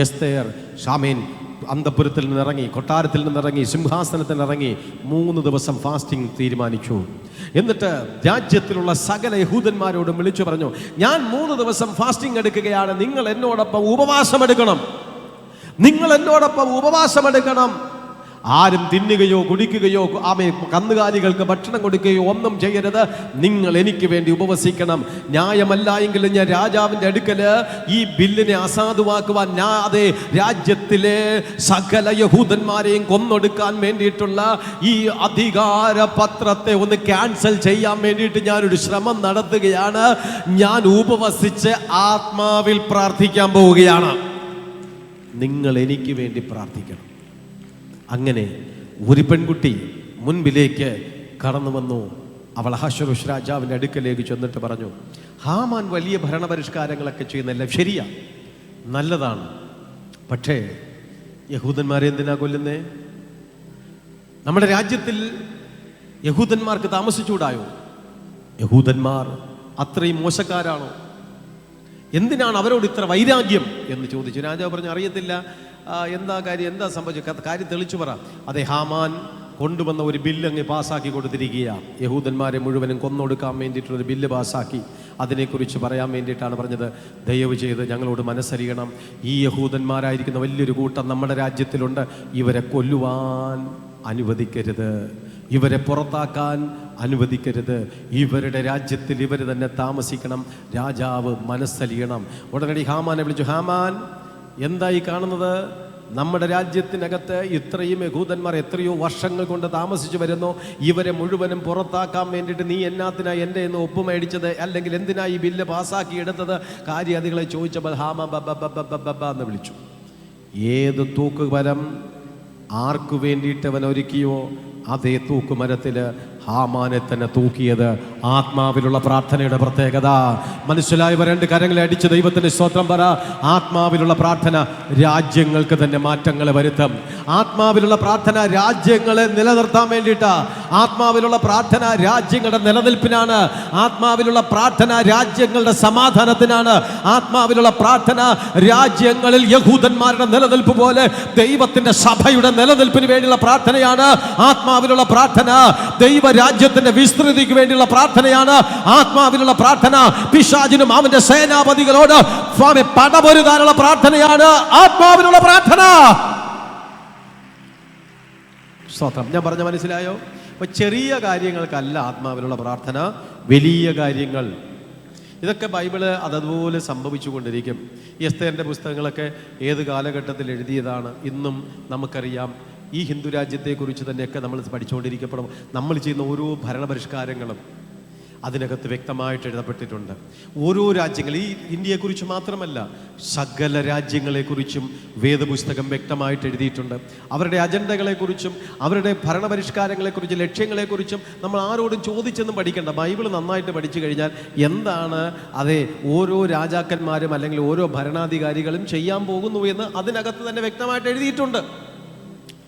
എസ്തേർ ഷാമേൻ അന്തപുരത്തിൽ നിന്നിറങ്ങി, കൊട്ടാരത്തിൽ നിന്നിറങ്ങി, സിംഹാസനത്തിൽ ഇറങ്ങി 3 ദിവസം ഫാസ്റ്റിംഗ് തീരുമാനിച്ചു. എന്നിട്ട് രാജ്യത്തിലുള്ള സകല യഹൂദന്മാരോടും വിളിച്ചു പറഞ്ഞു, ഞാൻ 3 ദിവസം ഫാസ്റ്റിംഗ് എടുക്കുകയാണ്, നിങ്ങൾ എന്നോടൊപ്പം ഉപവാസം എടുക്കണം. ആരും തിന്നുകയോ കുടിക്കുകയോ കന്നുകാലികൾക്ക് ഭക്ഷണം കൊടുക്കുകയോ ഒന്നും ചെയ്യരുത്. നിങ്ങൾ എനിക്ക് വേണ്ടി ഉപവസിക്കണം. ന്യായമല്ല എങ്കിലും ഞാൻ രാജാവിൻ്റെ അടുക്കൽ ഈ ബില്ലിനെ അസാധുവാക്കുവാൻ, അതേ രാജ്യത്തിലെ സകല യഹൂദന്മാരെയും കൊന്നൊടുക്കാൻ വേണ്ടിയിട്ടുള്ള ഈ അധികാര പത്രത്തെ ഒന്ന് ക്യാൻസൽ ചെയ്യാൻ വേണ്ടിയിട്ട് ഞാനൊരു ശ്രമം നടത്തുകയാണ്. ഞാൻ ഉപവസിച്ച് ആത്മാവിൽ പ്രാർത്ഥിക്കാൻ പോവുകയാണ്. നിങ്ങൾ എനിക്ക് വേണ്ടി പ്രാർത്ഥിക്കണം. അങ്ങനെ ഒരു പെൺകുട്ടി മുൻപിലേക്ക് കടന്നു വന്നു. അവൾ അഹശ്വേരോശ് രാജാവിൻ്റെ അടുക്കലേക്ക് ചെന്നിട്ട് പറഞ്ഞു, ഹാമാൻ വലിയ ഭരണപരിഷ്കാരങ്ങളൊക്കെ ചെയ്യുന്നില്ല, ശരിയാ, നല്ലതാണ്, പക്ഷേ യഹൂദന്മാരെ എന്തിനാ കൊല്ലുന്നേ? നമ്മുടെ രാജ്യത്തിൽ യഹൂദന്മാർക്ക് താമസിച്ചുകൂടായോ? യഹൂദന്മാർ അത്രയും മോശക്കാരാണോ? എന്തിനാണ് അവരോട് ഇത്ര വൈരാഗ്യം എന്ന് ചോദിച്ചു. രാജാവ് പറഞ്ഞു, അറിയത്തില്ല, എന്താ കാര്യം, എന്താ സംഭവിച്ചത്, കാര്യം തെളിച്ചു പറ. അതെ, ഹാമാൻ കൊണ്ടുവന്ന ഒരു ബില്ല് അങ്ങ് പാസ്സാക്കി കൊടുത്തിരിക്കുകയാണ്. യഹൂദന്മാരെ മുഴുവനും കൊന്നൊടുക്കാൻ വേണ്ടിയിട്ടുള്ളൊരു ബില്ല് പാസ്സാക്കി. അതിനെക്കുറിച്ച് പറയാൻ വേണ്ടിയിട്ടാണ് പറഞ്ഞത്. ദയവ് ചെയ്ത് ഞങ്ങളോട് മനസ്സറിയണം. ഈ യഹൂദന്മാരായിരിക്കുന്ന വലിയൊരു കൂട്ടം നമ്മുടെ രാജ്യത്തിലുണ്ട്. ഇവരെ കൊല്ലുവാൻ അനുവദിക്കരുത്, ഇവരെ പുറത്താക്കാൻ അനുവദിക്കരുത്. ഇവരുടെ രാജ്യത്തിൽ ഇവർ തന്നെ താമസിക്കണം. രാജാവ് മനസ്സലിയണം. ഉടനടി ഹാമാനെ വിളിച്ചു, ഹാമാൻ, എന്തായി കാണുന്നത്? നമ്മുടെ രാജ്യത്തിനകത്ത് ഇത്രയും യഹൂദന്മാർ എത്രയോ വർഷങ്ങൾ കൊണ്ട് താമസിച്ചു വരുന്നു. ഇവരെ മുഴുവനും പുറത്താക്കാൻ വേണ്ടിയിട്ട് നീ എന്നാത്തിനാ എൻ്റെ എന്ന് ഒപ്പ് മേടിച്ചത്, അല്ലെങ്കിൽ എന്തിനാ ഈ ബില്ല് പാസ്സാക്കി എടുത്തത്? കാര്യാദികളെ ചോദിച്ചപ്പോൾ ഹാമാൻ എന്ന് വിളിച്ചു. ഏത് തൂക്കുമരം ആർക്കു വേണ്ടിയിട്ടവൻ ഒരുക്കിയോ അതേ തൂക്കുമരത്തിൽ ഹാമാനെ തന്നെ തൂക്കിയത്. ആത്മാവിലുള്ള പ്രാർത്ഥനയുടെ പ്രത്യേകത മനസ്സിലായവർ 2 കരങ്ങളെ അടിച്ച് ദൈവത്തിന് സ്തോത്രം പറ. ആത്മാവിലുള്ള പ്രാർത്ഥന രാജ്യങ്ങൾക്ക് തന്നെ മാറ്റങ്ങളെ വരുത്തും. ആത്മാവിലുള്ള പ്രാർത്ഥന രാജ്യങ്ങളെ നിലനിർത്താൻ വേണ്ടിയിട്ടാ. ആത്മാവിലുള്ള പ്രാർത്ഥന രാജ്യങ്ങളുടെ നിലനിൽപ്പിനാണ്. ആത്മാവിലുള്ള പ്രാർത്ഥന രാജ്യങ്ങളുടെ സമാധാനത്തിനാണ്. ആത്മാവിലുള്ള പ്രാർത്ഥന രാജ്യങ്ങളിൽ യഹൂദന്മാരുടെ നിലനിൽപ്പ് പോലെ ദൈവത്തിന്റെ സഭയുടെ നിലനിൽപ്പിന് വേണ്ടിയുള്ള പ്രാർത്ഥനയാണ്. ആത്മാവിലുള്ള പ്രാർത്ഥന ദൈവ രാജ്യത്തിന്റെ വിസ്തൃതിക്ക് വേണ്ടിയുള്ള പ്രാർത്ഥനയാണ് ആത്മാവിലുള്ള പ്രാർത്ഥന. പിശാചിനും അവന്റെ സേനാപതികളോട് പടപൊരുതാനുള്ള പ്രാർത്ഥനയാണ് ആത്മാവിലുള്ള പ്രാർത്ഥന. സ്തോത്രം. ഞാൻ പറഞ്ഞ മനസ്സിലായോ? അപ്പൊ ചെറിയ കാര്യങ്ങൾക്കല്ല ആത്മാവിലുള്ള പ്രാർത്ഥന, വലിയ കാര്യങ്ങൾ. ഇതൊക്കെ ബൈബിള് അതുപോലെ സംഭവിച്ചുകൊണ്ടിരിക്കും. എസ്തേറിന്റെ പുസ്തകങ്ങളൊക്കെ ഏത് കാലഘട്ടത്തിൽ എഴുതിയതാണ് ഇന്നും നമുക്കറിയാം. ഈ ഹിന്ദു രാജ്യത്തെക്കുറിച്ച് തന്നെയൊക്കെ നമ്മൾ പഠിച്ചുകൊണ്ടിരിക്കപ്പെടും. നമ്മൾ ചെയ്യുന്ന ഓരോ ഭരണപരിഷ്കാരങ്ങളും അതിനകത്ത് വ്യക്തമായിട്ട് എഴുതപ്പെട്ടിട്ടുണ്ട്. ഓരോ രാജ്യങ്ങൾ, ഈ ഇന്ത്യയെക്കുറിച്ച് മാത്രമല്ല, സകല രാജ്യങ്ങളെക്കുറിച്ചും വേദപുസ്തകം വ്യക്തമായിട്ട് എഴുതിയിട്ടുണ്ട്. അവരുടെ അജണ്ടകളെക്കുറിച്ചും അവരുടെ ഭരണപരിഷ്കാരങ്ങളെക്കുറിച്ചും ലക്ഷ്യങ്ങളെക്കുറിച്ചും നമ്മൾ ആരോടും ചോദിച്ചെന്നും പഠിക്കേണ്ട. ബൈബിൾ നന്നായിട്ട് പഠിച്ചു കഴിഞ്ഞാൽ എന്താണ് ഓരോ രാജാക്കന്മാരും അല്ലെങ്കിൽ ഓരോ ഭരണാധികാരികളും ചെയ്യാൻ പോകുന്നു എന്ന് അതിനകത്ത് തന്നെ വ്യക്തമായിട്ട് എഴുതിയിട്ടുണ്ട്.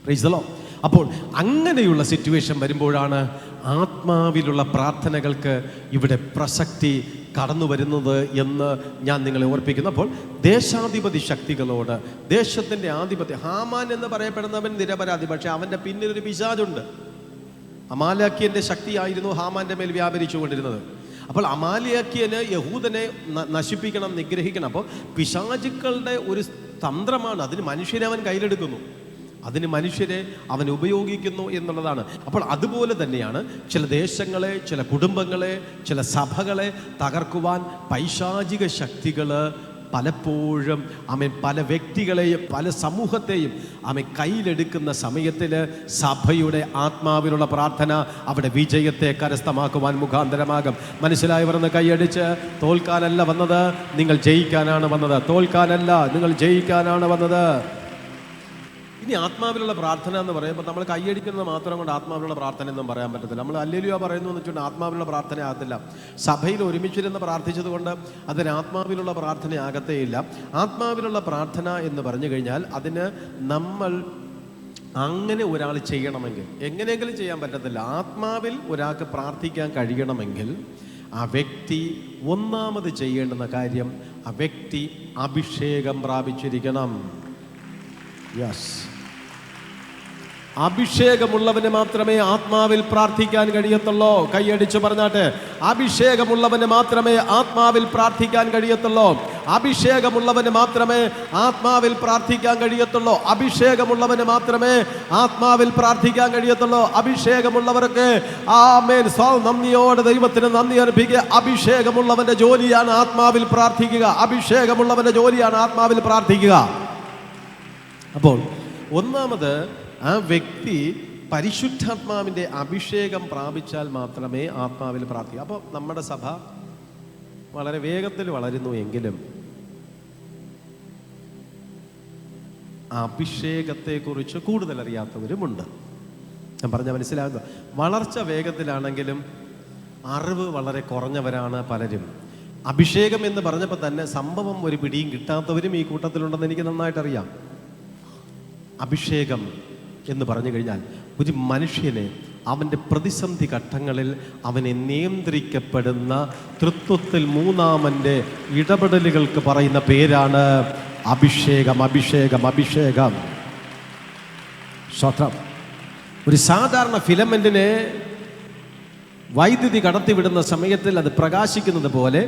Praise the Lord. അപ്പോൾ അങ്ങനെയുള്ള സിറ്റുവേഷൻ വരുമ്പോഴാണ് ആത്മാവിലുള്ള പ്രാർത്ഥനകൾക്ക് ഇവിടെ പ്രസക്തി കടന്നു വരുന്നത് എന്ന് ഞാൻ നിങ്ങളെ ഓർപ്പിക്കുന്നു. അപ്പോൾ ദേശാധിപതി ശക്തികളോട്, ദേശത്തിൻ്റെ ആധിപത്യം, ഹാമാൻ എന്ന് പറയപ്പെടുന്നവൻ നിരപരാധി, പക്ഷെ അവൻ്റെ പിന്നിലൊരു പിശാചുണ്ട്. അമാലേക്യൻ്റെ ശക്തിയായിരുന്നു ഹാമാൻ്റെ മേൽ വ്യാപരിച്ചു കൊണ്ടിരുന്നത്. അപ്പോൾ അമാലേക്യന് യഹൂദനെ നശിപ്പിക്കണം, നിഗ്രഹിക്കണം. അപ്പോൾ പിശാചുക്കളുടെ ഒരു തന്ത്രമാണ്. അതിന് മനുഷ്യനെ അവൻ കയ്യിലെടുക്കുന്നു, അതിന് മനുഷ്യരെ അവൻ ഉപയോഗിക്കുന്നു എന്നുള്ളതാണ്. അപ്പോൾ അതുപോലെ തന്നെയാണ് ചില ദേശങ്ങളെ, ചില കുടുംബങ്ങളെ, ചില സഭകളെ തകർക്കുവാൻ പൈശാചിക ശക്തികൾ പലപ്പോഴും പല വ്യക്തികളെയും പല സമൂഹത്തെയും കയ്യിലെടുക്കുന്ന സമയത്തിൽ സഭയുടെ ആത്മാവിലുള്ള പ്രാർത്ഥന അവിടെ വിജയത്തെ കരസ്ഥമാക്കുവാൻ മുഖാന്തരമാകും. മനസ്സിലായവർ എന്ന് കൈയടിച്ച്, തോൽക്കാനല്ല വന്നത്, നിങ്ങൾ ജയിക്കാനാണ് വന്നത്. തോൽക്കാനല്ല, നിങ്ങൾ ജയിക്കാനാണ് വന്നത്. ഇനി ആത്മാവിലുള്ള പ്രാർത്ഥന എന്ന് പറയുമ്പോൾ നമ്മൾ കൈയടിക്കുന്നത് മാത്രം കൊണ്ട് ആത്മാവിലുള്ള പ്രാർത്ഥന എന്നും പറയാൻ പറ്റത്തില്ല. നമ്മൾ ഹല്ലേലൂയ പറയുന്നു എന്ന് വെച്ചുകൊണ്ട് ആത്മാവിലുള്ള പ്രാർത്ഥന ആകത്തില്ല. സഭയിൽ ഒരുമിച്ചിരുന്ന് പ്രാർത്ഥിച്ചത് കൊണ്ട് അതിന് ആത്മാവിലുള്ള പ്രാർത്ഥന ആകത്തേയില്ല. ആത്മാവിലുള്ള പ്രാർത്ഥന എന്ന് പറഞ്ഞു കഴിഞ്ഞാൽ അതിന് നമ്മൾ അങ്ങനെ ഒരാൾ ചെയ്യണമെങ്കിൽ, എങ്ങനെയെങ്കിലും ചെയ്യാൻ പറ്റത്തില്ല. ആത്മാവിൽ ഒരാൾക്ക് പ്രാർത്ഥിക്കാൻ കഴിയണമെങ്കിൽ ആ വ്യക്തി ഒന്നാമത് ചെയ്യേണ്ടുന്ന കാര്യം, ആ വ്യക്തി അഭിഷേകം പ്രാപിച്ചിരിക്കണം. യെസ്, അഭിഷേകമുള്ളവന് മാത്രമേ ആത്മാവിൽ പ്രാർത്ഥിക്കാൻ കഴിയത്തുള്ളൂ. കൈയടിച്ചു പറഞ്ഞാട്ടെ, അഭിഷേകമുള്ളവന് മാത്രമേ ആത്മാവിൽ പ്രാർത്ഥിക്കാൻ കഴിയത്തുള്ളൂ. അഭിഷേകമുള്ളവന് മാത്രമേ ആത്മാവിൽ പ്രാർത്ഥിക്കാൻ കഴിയത്തുള്ളൂ. അഭിഷേകമുള്ളവന് മാത്രമേ ആത്മാവിൽ പ്രാർത്ഥിക്കാൻ കഴിയത്തുള്ളൂ. അഭിഷേകമുള്ളവർക്ക് ആമേൻ, നന്ദിയോടെ ദൈവത്തിന് നന്ദി അർപ്പിക്കുക. അഭിഷേകമുള്ളവന്റെ ജോലിയാണ് ആത്മാവിൽ പ്രാർത്ഥിക്കുക. അഭിഷേകമുള്ളവന്റെ ജോലിയാണ് ആത്മാവിൽ പ്രാർത്ഥിക്കുക. അപ്പോൾ ഒന്നാമത് ആ വ്യക്തി പരിശുദ്ധാത്മാവിൻ്റെ അഭിഷേകം പ്രാപിച്ചാൽ മാത്രമേ ആത്മാവിൽ പ്രാർത്ഥിക്കൂ. അപ്പോൾ നമ്മുടെ സഭ വളരെ വേഗത്തിൽ വളരുന്നു എങ്കിലും അഭിഷേകത്തെക്കുറിച്ച് കൂടുതൽ അറിയാത്തവരുമുണ്ട്. ഞാൻ പറഞ്ഞാൽ മനസ്സിലാകുന്നു. വളർച്ച വേഗത്തിലാണെങ്കിലും അറിവ് വളരെ കുറഞ്ഞവരാണ് പലരും. അഭിഷേകം എന്ന് പറഞ്ഞപ്പോൾ തന്നെ സംഭവം ഒരു പിടിയും കിട്ടാത്തവരും ഈ കൂട്ടത്തിലുണ്ടെന്ന് എനിക്ക് നന്നായിട്ടറിയാം. അഭിഷേകം എന്ന് പറഞ്ഞു കഴിഞ്ഞാൽ ഒരു മനുഷ്യനെ അവൻ്റെ പ്രതിസന്ധി ഘട്ടങ്ങളിൽ അവനെ നിയന്ത്രിക്കപ്പെടുന്ന തൃത്വത്തിൽ മൂന്നാമൻ്റെ ഇടപെടലുകൾക്ക് പറയുന്ന പേരാണ് അഭിഷേകം. അഭിഷേകം, അഭിഷേകം. സ്വത്രം. ഒരു സാധാരണ ഫിലമെന്റിനെ വൈദ്യുതി കടത്തിവിടുന്ന സമയത്തിൽ അത് പ്രകാശിക്കുന്നത് പോലെ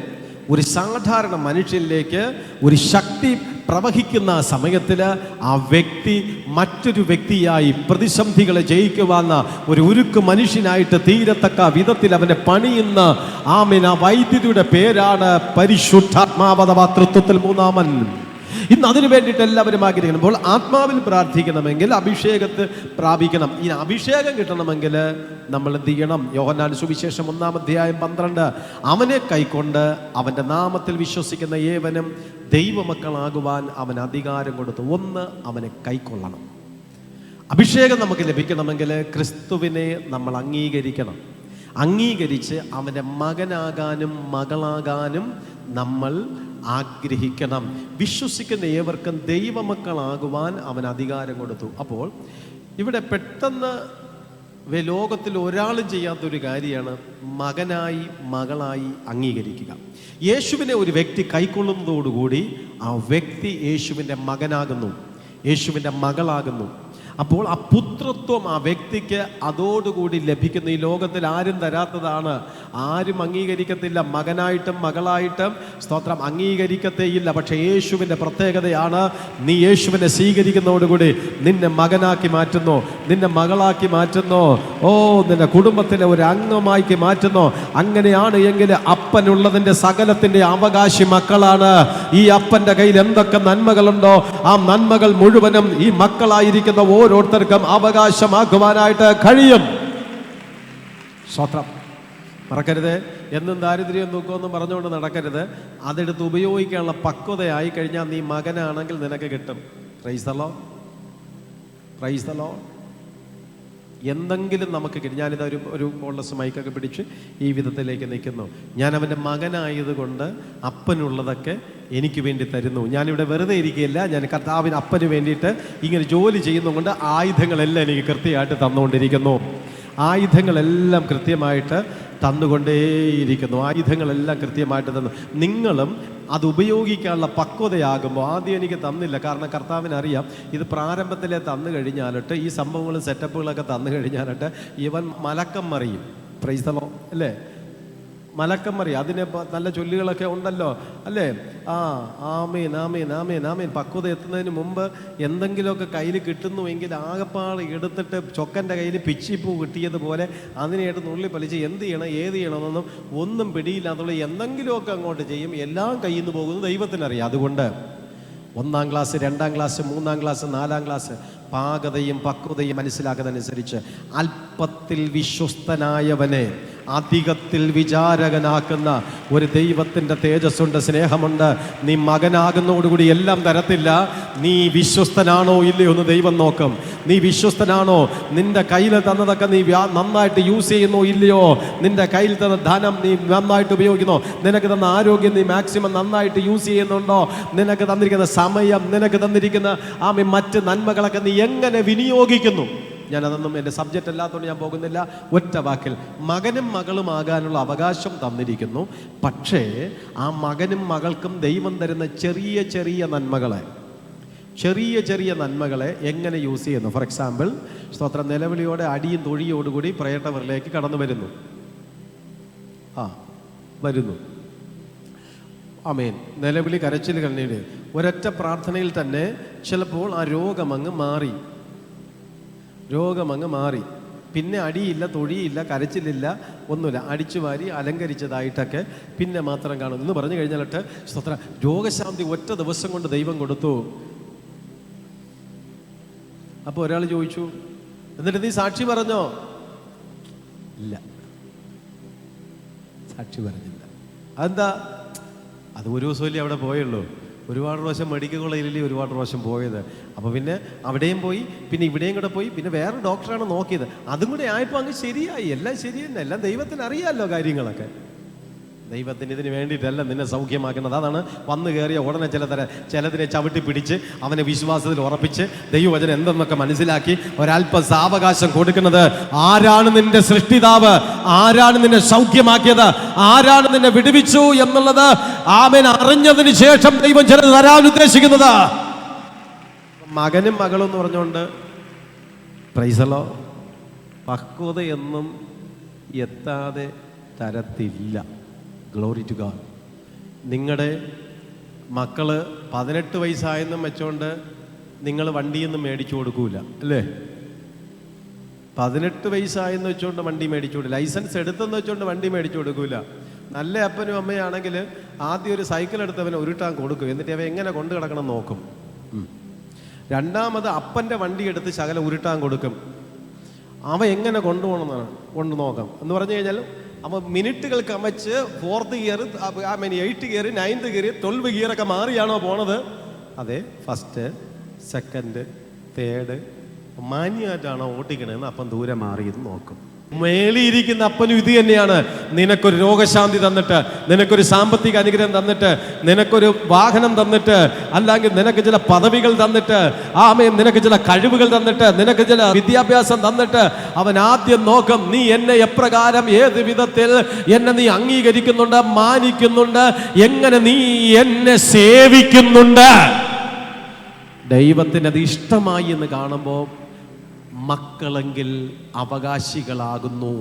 ഒരു സാധാരണ മനുഷ്യനിലേക്ക് ഒരു ശക്തി പ്രവഹിക്കുന്ന സമയത്തിൽ ആ വ്യക്തി മറ്റൊരു വ്യക്തിയായി പ്രതിസന്ധികളെ ജയിക്കുവാന്ന ഒരു ഉരുക്ക് മനുഷ്യനായിട്ട് തീരത്തക്ക വിധത്തിൽ അവനെ പണിയുന്ന ആ വൈദ്യുതിയുടെ പേരാണ് പരിശുദ്ധാത്മാവ് അഥവാ തൃത്വത്തിൽ മൂന്നാമൻ. ഇന്ന് അതിനു വേണ്ടിയിട്ട് എല്ലാവരും ആഗ്രഹിക്കണം. അപ്പോൾ ആത്മാവിൽ പ്രാർത്ഥിക്കണമെങ്കിൽ അഭിഷേകത്തെ പ്രാപിക്കണം. ഈ അഭിഷേകം കിട്ടണമെങ്കിൽ നമ്മൾ എന്ത് ചെയ്യണം? യോഹന്നാൻ സുവിശേഷം 1-12 അവനെ കൈക്കൊണ്ട് അവൻ്റെ നാമത്തിൽ വിശ്വസിക്കുന്ന ഏവനും ദൈവമക്കളാകുവാൻ അവൻ അധികാരം കൊടുത്തു. ഒന്ന്, അവനെ കൈക്കൊള്ളണം. അഭിഷേകം നമുക്ക് ലഭിക്കണമെങ്കിൽ ക്രിസ്തുവിനെ നമ്മൾ അംഗീകരിക്കണം. അംഗീകരിച്ച് അവൻ്റെ മകനാകാനും മകളാകാനും നമ്മൾ ആഗ്രഹിക്കണം. വിശ്വസിക്കുന്ന ഏവർക്കും ദൈവമക്കളാകുവാൻ അവൻ അധികാരം കൊടുത്തു. അപ്പോൾ ഇവിടെ പെട്ടെന്ന് ലോകത്തിൽ ഒരാളും ചെയ്യാത്തൊരു കാര്യമാണ് മകനായി മകളായി അംഗീകരിക്കുക. യേശുവിനെ ഒരു വ്യക്തി കൈക്കൊള്ളുന്നതോടുകൂടി ആ വ്യക്തി യേശുവിൻ്റെ മകനാകുന്നു, യേശുവിൻ്റെ മകളാകുന്നു. അപ്പോൾ ആ പുത്രത്വം ആ വ്യക്തിക്ക് അതോടുകൂടി ലഭിക്കുന്ന ഈ ലോകത്തിൽ ആരും തരാത്തതാണ്. ആരും അംഗീകരിക്കത്തില്ല. മകനായിട്ടും മകളായിട്ടും സ്തോത്രം അംഗീകരിക്കത്തേയില്ല. പക്ഷേ യേശുവിൻ്റെ പ്രത്യേകതയാണ്, നീ യേശുവിനെ സ്വീകരിക്കുന്നതോടുകൂടി നിന്നെ മകനാക്കി മാറ്റുന്നു, നിന്നെ മകളാക്കി മാറ്റുന്നു, നിന്റെ കുടുംബത്തിലെ ഒരു അംഗമാക്കി മാറ്റുന്നു. അങ്ങനെയാണ് എങ്കിൽ അപ്പനുള്ളതിൻ്റെ സകലത്തിൻ്റെ അവകാശി മക്കളാണ്. ഈ അപ്പൻ്റെ കയ്യിൽ എന്തൊക്കെ നന്മകളുണ്ടോ ആ നന്മകൾ മുഴുവനും ഈ മക്കളായിരിക്കുന്ന ഓരോരുത്തർക്കും അവകാശമാക്കുവാനായിട്ട് കഴിയും. സ്തോത്രം. മറക്കരുത്, എന്നും ദാരിദ്ര്യം നോക്കുമെന്ന് പറഞ്ഞുകൊണ്ട് നടക്കരുത്. അതെടുത്ത് ഉപയോഗിക്കാനുള്ള പക്വതയായി കഴിഞ്ഞാൽ നീ മകനാണെങ്കിൽ നിനക്ക് കിട്ടും. Praise the Lord, praise the Lord. എന്തെങ്കിലും നമുക്ക് കിട്ടും. ഞാനിത് ഒരു കോൾഡസ് മൈക്കൊക്കെ പിടിച്ച് ഈ വിധത്തിലേക്ക് നിൽക്കുന്നു. ഞാൻ അവൻ്റെ മകനായതുകൊണ്ട് അപ്പനുള്ളതൊക്കെ എനിക്ക് വേണ്ടി തരുന്നു. ഞാനിവിടെ വെറുതെ ഇരിക്കുകയില്ല. ഞാൻ കർത്താവിന് അപ്പന് വേണ്ടിയിട്ട് ഇങ്ങനെ ജോലി ചെയ്യുന്നതുകൊണ്ട് ആയുധങ്ങളെല്ലാം എനിക്ക് കൃത്യമായിട്ട് തന്നുകൊണ്ടിരിക്കുന്നു. ആയുധങ്ങളെല്ലാം കൃത്യമായിട്ട് തന്നുകൊണ്ടേയിരിക്കുന്നു. ആയുധങ്ങളെല്ലാം കൃത്യമായിട്ട് തന്നു. നിങ്ങളും അത് ഉപയോഗിക്കാനുള്ള പക്വതയാകുമ്പോൾ, ആദ്യം എനിക്ക് തന്നില്ല, കാരണം കർത്താവിനറിയാം ഇത് പ്രാരംഭത്തിലെ തന്നു കഴിഞ്ഞാലിട്ട് ഈ സംഭവങ്ങളും സെറ്റപ്പുകളൊക്കെ തന്നു കഴിഞ്ഞാലിട്ട് ഇവൻ മലക്കം മറിയും. പ്രൈസ് ദി ലോർഡ് അല്ലേ? മലക്കം മറിയും. അതിന് നല്ല ചൊല്ലുകളൊക്കെ ഉണ്ടല്ലോ അല്ലേ? ആമേൻ ആമേൻ ആമേൻ ആമേൻ. പക്വത എത്തുന്നതിന് മുമ്പ് എന്തെങ്കിലുമൊക്കെ കയ്യിൽ കിട്ടുന്നുവെങ്കിൽ ആകപ്പാട് എടുത്തിട്ട് ചൊക്കൻ്റെ കയ്യിൽ പിച്ചിപ്പൂ കിട്ടിയതുപോലെ അതിനെ എടുത്ത് നുള്ളി പലിച്ച് എന്ത് ചെയ്യണം ഏത് ചെയ്യണമെന്നൊന്നും ഒന്നും പിടിയില്ലാത്തുള്ള എന്തെങ്കിലുമൊക്കെ അങ്ങോട്ട് ചെയ്യും. എല്ലാം കയ്യിൽ നിന്ന് പോകുന്നത് ദൈവത്തിനറിയാം. അതുകൊണ്ട് 1-ാം ക്ലാസ് 2-ാം ക്ലാസ് 3-ാം ക്ലാസ് 4-ാം ക്ലാസ് പാകതയും പക്വതയും മനസ്സിലാക്കുന്നതനുസരിച്ച് അല്പത്തിൽ വിശ്വസ്തനായവനെ അധികത്തിൽ വിചാരകനാക്കുന്ന ഒരു ദൈവത്തിൻ്റെ തേജസ്സുണ്ട്, സ്നേഹമുണ്ട്. നീ മകനാകുന്നതോടുകൂടി എല്ലാം തരത്തില്ല. നീ വിശ്വസ്തനാണോ ഇല്ലയോ എന്ന് ദൈവം നോക്കും. നീ വിശ്വസ്തനാണോ? നിന്റെ കയ്യിൽ തന്നതൊക്കെ നീ നന്നായിട്ട് യൂസ് ചെയ്യുന്നോ ഇല്ലയോ? നിന്റെ കയ്യിൽ തന്ന ധനം നീ നന്നായിട്ട് ഉപയോഗിക്കുന്നോ? നിനക്ക് തന്ന ആരോഗ്യം നീ മാക്സിമം നന്നായിട്ട് യൂസ് ചെയ്യുന്നുണ്ടോ? നിനക്ക് തന്നിരിക്കുന്ന സമയം, നിനക്ക് തന്നിരിക്കുന്ന മറ്റ് നന്മകളൊക്കെ നീ എങ്ങനെ വിനിയോഗിക്കുന്നു? ഞാനതൊന്നും എൻ്റെ സബ്ജക്റ്റ് അല്ലാത്തതുകൊണ്ട് ഞാൻ പോകുന്നില്ല. ഒറ്റ വാക്കിൽ, മകനും മകളുമാകാനുള്ള അവകാശം തന്നിരിക്കുന്നു. പക്ഷേ ആ മകനും മകൾക്കും ദൈവം തരുന്ന ചെറിയ ചെറിയ നന്മകളെ എങ്ങനെ യൂസ് ചെയ്യുന്നു? ഫോർ എക്സാമ്പിൾ, സ്തോത്രം, നിലവിളിയോടെ അടിയും തൊഴിയോടുകൂടി പ്രയട്ടവരിലേക്ക് കടന്നു വരുന്നു. ആമേൻ. നിലവിളി, കരച്ചിൽ, കണ്ണീര്, ഒരൊറ്റ പ്രാർത്ഥനയിൽ തന്നെ ചിലപ്പോൾ ആ രോഗമങ്ങ് മാറി. പിന്നെ അടിയില്ല, തൊഴിയില്ല, കരച്ചിലില്ല, ഒന്നുമില്ല. അടിച്ചു വാരി അലങ്കരിച്ചതായിട്ടൊക്കെ പിന്നെ മാത്രം കാണും എന്ന് പറഞ്ഞു കഴിഞ്ഞാലിട്ട് സ്തോത്രം, രോഗശാന്തി ഒറ്റ ദിവസം കൊണ്ട് ദൈവം കൊടുത്തു. അപ്പോൾ ഒരാൾ ചോദിച്ചു, എന്നിട്ട് നീ സാക്ഷി പറഞ്ഞോ? ഇല്ല, സാക്ഷി പറഞ്ഞില്ല. അതെന്താ? അത് ഒരു ദിവസമല്ലേ അവിടെ പോയുള്ളൂ. ഒരുപാട് പ്രാവശ്യം മെഡിക്കൽ കോളേജിലല്ലേ ഒരുപാട് പ്രാവശ്യം പോയത്. അപ്പോൾ പിന്നെ അവിടെയും പോയി, പിന്നെ ഇവിടെയും കൂടെ പോയി, പിന്നെ വേറെ ഡോക്ടറാണ് നോക്കിയത്. അതും കൂടെ ആയപ്പോൾ അങ്ങ് ശരിയായി. എല്ലാം ശരി തന്നെ. എല്ലാം ദൈവത്തിന് അറിയാമല്ലോ കാര്യങ്ങളൊക്കെ. ദൈവത്തിന് ഇതിന് വേണ്ടിയിട്ടല്ല നിന്നെ സൗഖ്യമാക്കുന്നത്. അതാണ് വന്നു കയറിയ ഉടനെ ചിലതിനെ ചവിട്ടി പിടിച്ച് അവനെ വിശ്വാസത്തിൽ ഉറപ്പിച്ച് ദൈവവചനം എന്തെന്നൊക്കെ മനസ്സിലാക്കി ഒരല്പം സാവകാശം കൊടുക്കുന്നത്. ആരാണ് നിന്റെ സൃഷ്ടിതാവ്? ആരാണ് നിന്നെ സൗഖ്യമാക്കിയത്? ആരാണ് നിന്നെ വിടുവിച്ചു എന്നുള്ളത് ആമേൻ അറിഞ്ഞതിന് ശേഷം ദൈവം ചിലത് തരാൻ ഉദ്ദേശിക്കുന്നത്. മകനും മകളും എന്ന് പറഞ്ഞുകൊണ്ട് പ്രൈസലോ പക്വതയൊന്നും എത്താതെ തരത്തില്ല. Glory to God. നിങ്ങളുടെ മക്കള് 18 വയസ്സായെന്നും വെച്ചോണ്ട് നിങ്ങൾ വണ്ടിയൊന്നും മേടിച്ചു കൊടുക്കൂല അല്ലേ? 18 വയസ്സായെന്ന് വെച്ചുകൊണ്ട് വണ്ടി മേടിച്ചു കൊടുക്കില്ല. ലൈസൻസ് എടുത്തെന്ന് വെച്ചുകൊണ്ട് വണ്ടി മേടിച്ചു കൊടുക്കൂല. നല്ല അപ്പനും അമ്മയാണെങ്കിൽ ആദ്യം ഒരു സൈക്കിൾ എടുത്തവനെ ഉരുട്ടാൻ കൊടുക്കും. എന്നിട്ട് അവ എങ്ങനെ കൊണ്ടു കിടക്കണം നോക്കും. രണ്ടാമത് അപ്പൻ്റെ വണ്ടി എടുത്ത് ശകലം ഉരുട്ടാൻ കൊടുക്കും. അവ എങ്ങനെ കൊണ്ടുപോകണമെന്നാണ് കൊണ്ട് നോക്കാം എന്ന് പറഞ്ഞു കഴിഞ്ഞാൽ അപ്പോൾ മിനിറ്റുകൾ കമച്ച് 4th gear, 8th gear, 9th gear, 12 ഗിയറൊക്കെ മാറിയാണോ പോണത്? അതെ, 1st, 2nd, 3rd മാന്യമായിട്ടാണോ ഓട്ടിക്കണമെന്ന് അപ്പം ദൂരെ മാറിയത് നോക്കും. മേളിയിരിക്കുന്ന അപ്പനും ഇത് തന്നെയാണ്. നിനക്കൊരു രോഗശാന്തി തന്നിട്ട്, നിനക്കൊരു സാമ്പത്തിക അനുഗ്രഹം തന്നിട്ട്, നിനക്കൊരു വാഹനം തന്നിട്ട്, അല്ലെങ്കിൽ നിനക്ക് ചില പദവികൾ തന്നിട്ട്, നിനക്ക് ചില കഴിവുകൾ തന്നിട്ട്, നിനക്ക് ചില വിദ്യാഭ്യാസം തന്നിട്ട് അവൻ ആദ്യം നോക്കും, നീ എന്നെ എപ്രകാരം ഏത് വിധത്തിൽ എന്നെ നീ അംഗീകരിക്കുന്നുണ്ട്, മാനിക്കുന്നുണ്ട്, എങ്ങനെ നീ എന്നെ സേവിക്കുന്നുണ്ട്. ദൈവത്തിന് അത് ഇഷ്ടമായി എന്ന് കാണുമ്പോൾ മക്കളെങ്കിൽ അവകാശികളാകുന്നു.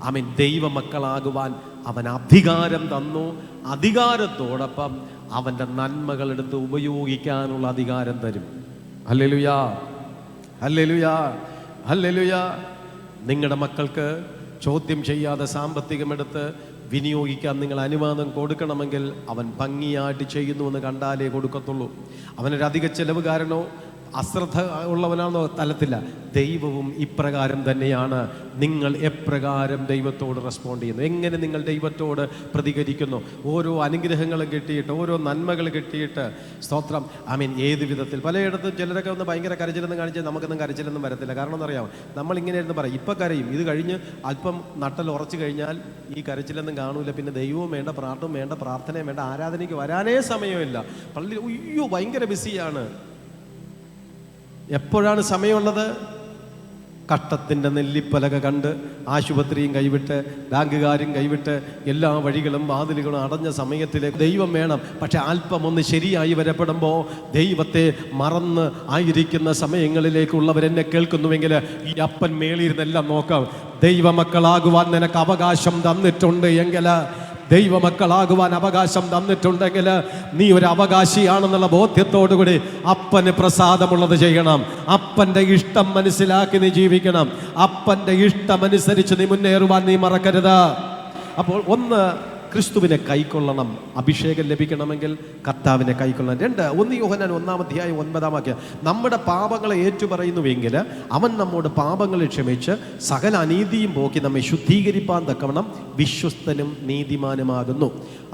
ആമേൻ. ദൈവമക്കളാകുവാൻ അവൻ അധികാരം തന്നു. അധികാരത്തോടൊപ്പം അവൻ്റെ നന്മകളെടുത്ത് ഉപയോഗിക്കാനുള്ള അധികാരം തരും. Hallelujah, hallelujah, hallelujah. നിങ്ങളുടെ മക്കൾക്ക് ചോദ്യം ചെയ്യാതെ സാമ്പത്തികമെടുത്ത് വിനിയോഗിക്കാൻ നിങ്ങൾ അനുവാദം കൊടുക്കണമെങ്കിൽ അവൻ ഭംഗിയായിട്ട് ചെയ്യുന്നുവെന്ന് കണ്ടാലേ കൊടുക്കത്തുള്ളൂ. അവനൊരധിക ചെലവ് കാരണോ അശ്രദ്ധ ഉള്ളവനാണെന്നോ തലത്തില്ല. ദൈവവും ഇപ്രകാരം തന്നെയാണ്. നിങ്ങൾ എപ്രകാരം ദൈവത്തോട് റെസ്പോണ്ട് ചെയ്യുന്നു, എങ്ങനെ നിങ്ങൾ ദൈവത്തോട് പ്രതികരിക്കുന്നു, ഓരോ അനുഗ്രഹങ്ങളും കിട്ടിയിട്ട്, ഓരോ നന്മകൾ കിട്ടിയിട്ട്, സ്തോത്രം, ആമീൻ, ഏത് വിധത്തിൽ. പലയിടത്തും ചിലരൊക്കെ ഒന്ന് ഭയങ്കര കരച്ചിലെന്ന് കാണിച്ചാൽ നമുക്കൊന്നും കരച്ചിലൊന്നും വരത്തില്ല. കാരണം എന്നറിയാമോ, നമ്മളിങ്ങനെ ഇരുന്ന് പറയും ഇപ്പം കരയും, ഇത് കഴിഞ്ഞ് അല്പം നട്ടൽ ഉറച്ചു കഴിഞ്ഞാൽ ഈ കരച്ചിലൊന്നും കാണൂല. പിന്നെ ദൈവവും വേണ്ട, പ്രാർത്ഥനയും വേണ്ട, പ്രാർത്ഥനയും വേണ്ട, ആരാധനയ്ക്ക് വരാനേ സമയമില്ല. പള്ളി അയ്യോ ഭയങ്കര ബിസിയാണ്. എപ്പോഴാണ് സമയമുള്ളത്? കഷ്ടത്തിൻ്റെ നെല്ലിപ്പലക കണ്ട് ആശുപത്രിയും കൈവിട്ട് ബാങ്കുകാരും കൈവിട്ട് എല്ലാ വഴികളും വാതിലുകളും അടഞ്ഞ സമയത്തിലേക്ക് ദൈവം വേണം. പക്ഷെ അല്പം ഒന്ന് ശരിയായി വരപ്പെടുമ്പോൾ ദൈവത്തെ മറന്ന് ആയിരിക്കുന്ന സമയങ്ങളിലേക്കുള്ളവരെന്നെ കേൾക്കുന്നുവെങ്കിൽ ഈ അപ്പൻ മേളിയിരുന്നെല്ലാം നോക്കാം. ദൈവമക്കളാകുവാൻ നിനക്ക് അവകാശം തന്നിട്ടുണ്ട് എങ്കിൽ, ദൈവമക്കളാകുവാൻ അവകാശം തന്നിട്ടുണ്ടെങ്കിൽ നീ ഒരു അവകാശിയാണെന്നുള്ള ബോധ്യത്തോടുകൂടി അപ്പന് പ്രസാദമുള്ളത് ചെയ്യണം. അപ്പൻ്റെ ഇഷ്ടം മനസ്സിലാക്കി നീ ജീവിക്കണം. അപ്പൻ്റെ ഇഷ്ടമനുസരിച്ച് നീ മുന്നേറുവാൻ നീ മറക്കരുത്. അപ്പോൾ ഒന്ന്, ക്രിസ്തുവിനെ കൈക്കൊള്ളണം. അഭിഷേകം ലഭിക്കണമെങ്കിൽ കർത്താവിനെ കൈക്കൊള്ളണം. 1 യോഹന്നാൻ 1:9 നമ്മുടെ പാപങ്ങളെ ഏറ്റുപറയുന്നുവെങ്കിൽ അവൻ നമ്മോട് പാപങ്ങളെ ക്ഷമിച്ച് സകല അനീതിയും പോക്കി നമ്മെ ശുദ്ധീകരിപ്പാൻ തക്കവണ്ണം വിശ്വസ്തനും നീതിമാനുമാകുന്നു.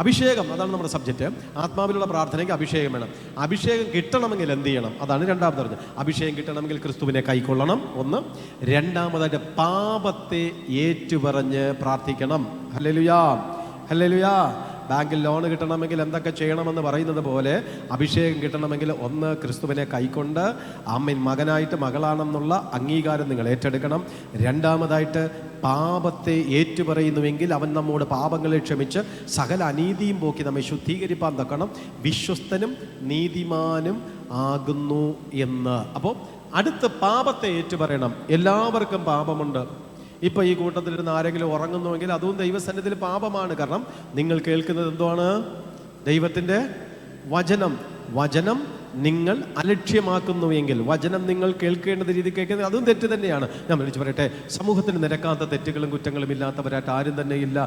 അഭിഷേകം, അതാണ് നമ്മുടെ സബ്ജക്റ്റ്. ആത്മാവിലുള്ള പ്രാർത്ഥനയ്ക്ക് അഭിഷേകം വേണം. അഭിഷേകം കിട്ടണമെങ്കിൽ എന്ത് ചെയ്യണം? അതാണ് രണ്ടാമത് പറഞ്ഞത്. അഭിഷേകം കിട്ടണമെങ്കിൽ ക്രിസ്തുവിനെ കൈക്കൊള്ളണം, ഒന്ന്. രണ്ടാമതായിട്ട് പാപത്തെ ഏറ്റുപറഞ്ഞ് പ്രാർത്ഥിക്കണം. ഹല്ലേലൂയാ, ഹല്ലേലൂയാ. ബാങ്കിൽ ലോൺ കിട്ടണമെങ്കിൽ എന്തൊക്കെ ചെയ്യണമെന്ന് പറയുന്നത് പോലെ അഭിഷേകം കിട്ടണമെങ്കിൽ ഒന്ന്, ക്രിസ്തുവിനെ കൈക്കൊണ്ട് അമ്മൻ മകനായിട്ട് മകളാണെന്നുള്ള അംഗീകാരം നിങ്ങൾ ഏറ്റെടുക്കണം. രണ്ടാമതായിട്ട് പാപത്തെ ഏറ്റുപറയുന്നുവെങ്കിൽ അവൻ നമ്മോട് പാപങ്ങളെ ക്ഷമിച്ച് സകല അനീതിയും പോക്കി നമ്മെ ശുദ്ധീകരിപ്പാൻ തക്കണം വിശ്വസ്തനും നീതിമാനും ആകുന്നു എന്ന്. അപ്പോൾ അടുത്ത് പാപത്തെ ഏറ്റുപറയണം. എല്ലാവർക്കും പാപമുണ്ട്. ഇപ്പം ഈ കൂട്ടത്തിലിരുന്ന് ആരെങ്കിലും ഉറങ്ങുന്നുവെങ്കിൽ അതും ദൈവസന്നിധിയിൽ പാപമാണ്. കാരണം നിങ്ങൾ കേൾക്കുന്നത് എന്താണ്? ദൈവത്തിൻ്റെ വചനം. വചനം നിങ്ങൾ അലക്ഷ്യമാക്കുന്നുവെങ്കിൽ, വചനം നിങ്ങൾ കേൾക്കേണ്ട രീതി കേൾക്കുന്നത് അതും തെറ്റ് തന്നെയാണ്. ഞാൻ വിളിച്ചു പറയട്ടെ, സമൂഹത്തിന് നിരക്കാത്ത തെറ്റുകളും കുറ്റങ്ങളും ഇല്ലാത്തവരായിട്ട് ആരും തന്നെ ഇല്ല.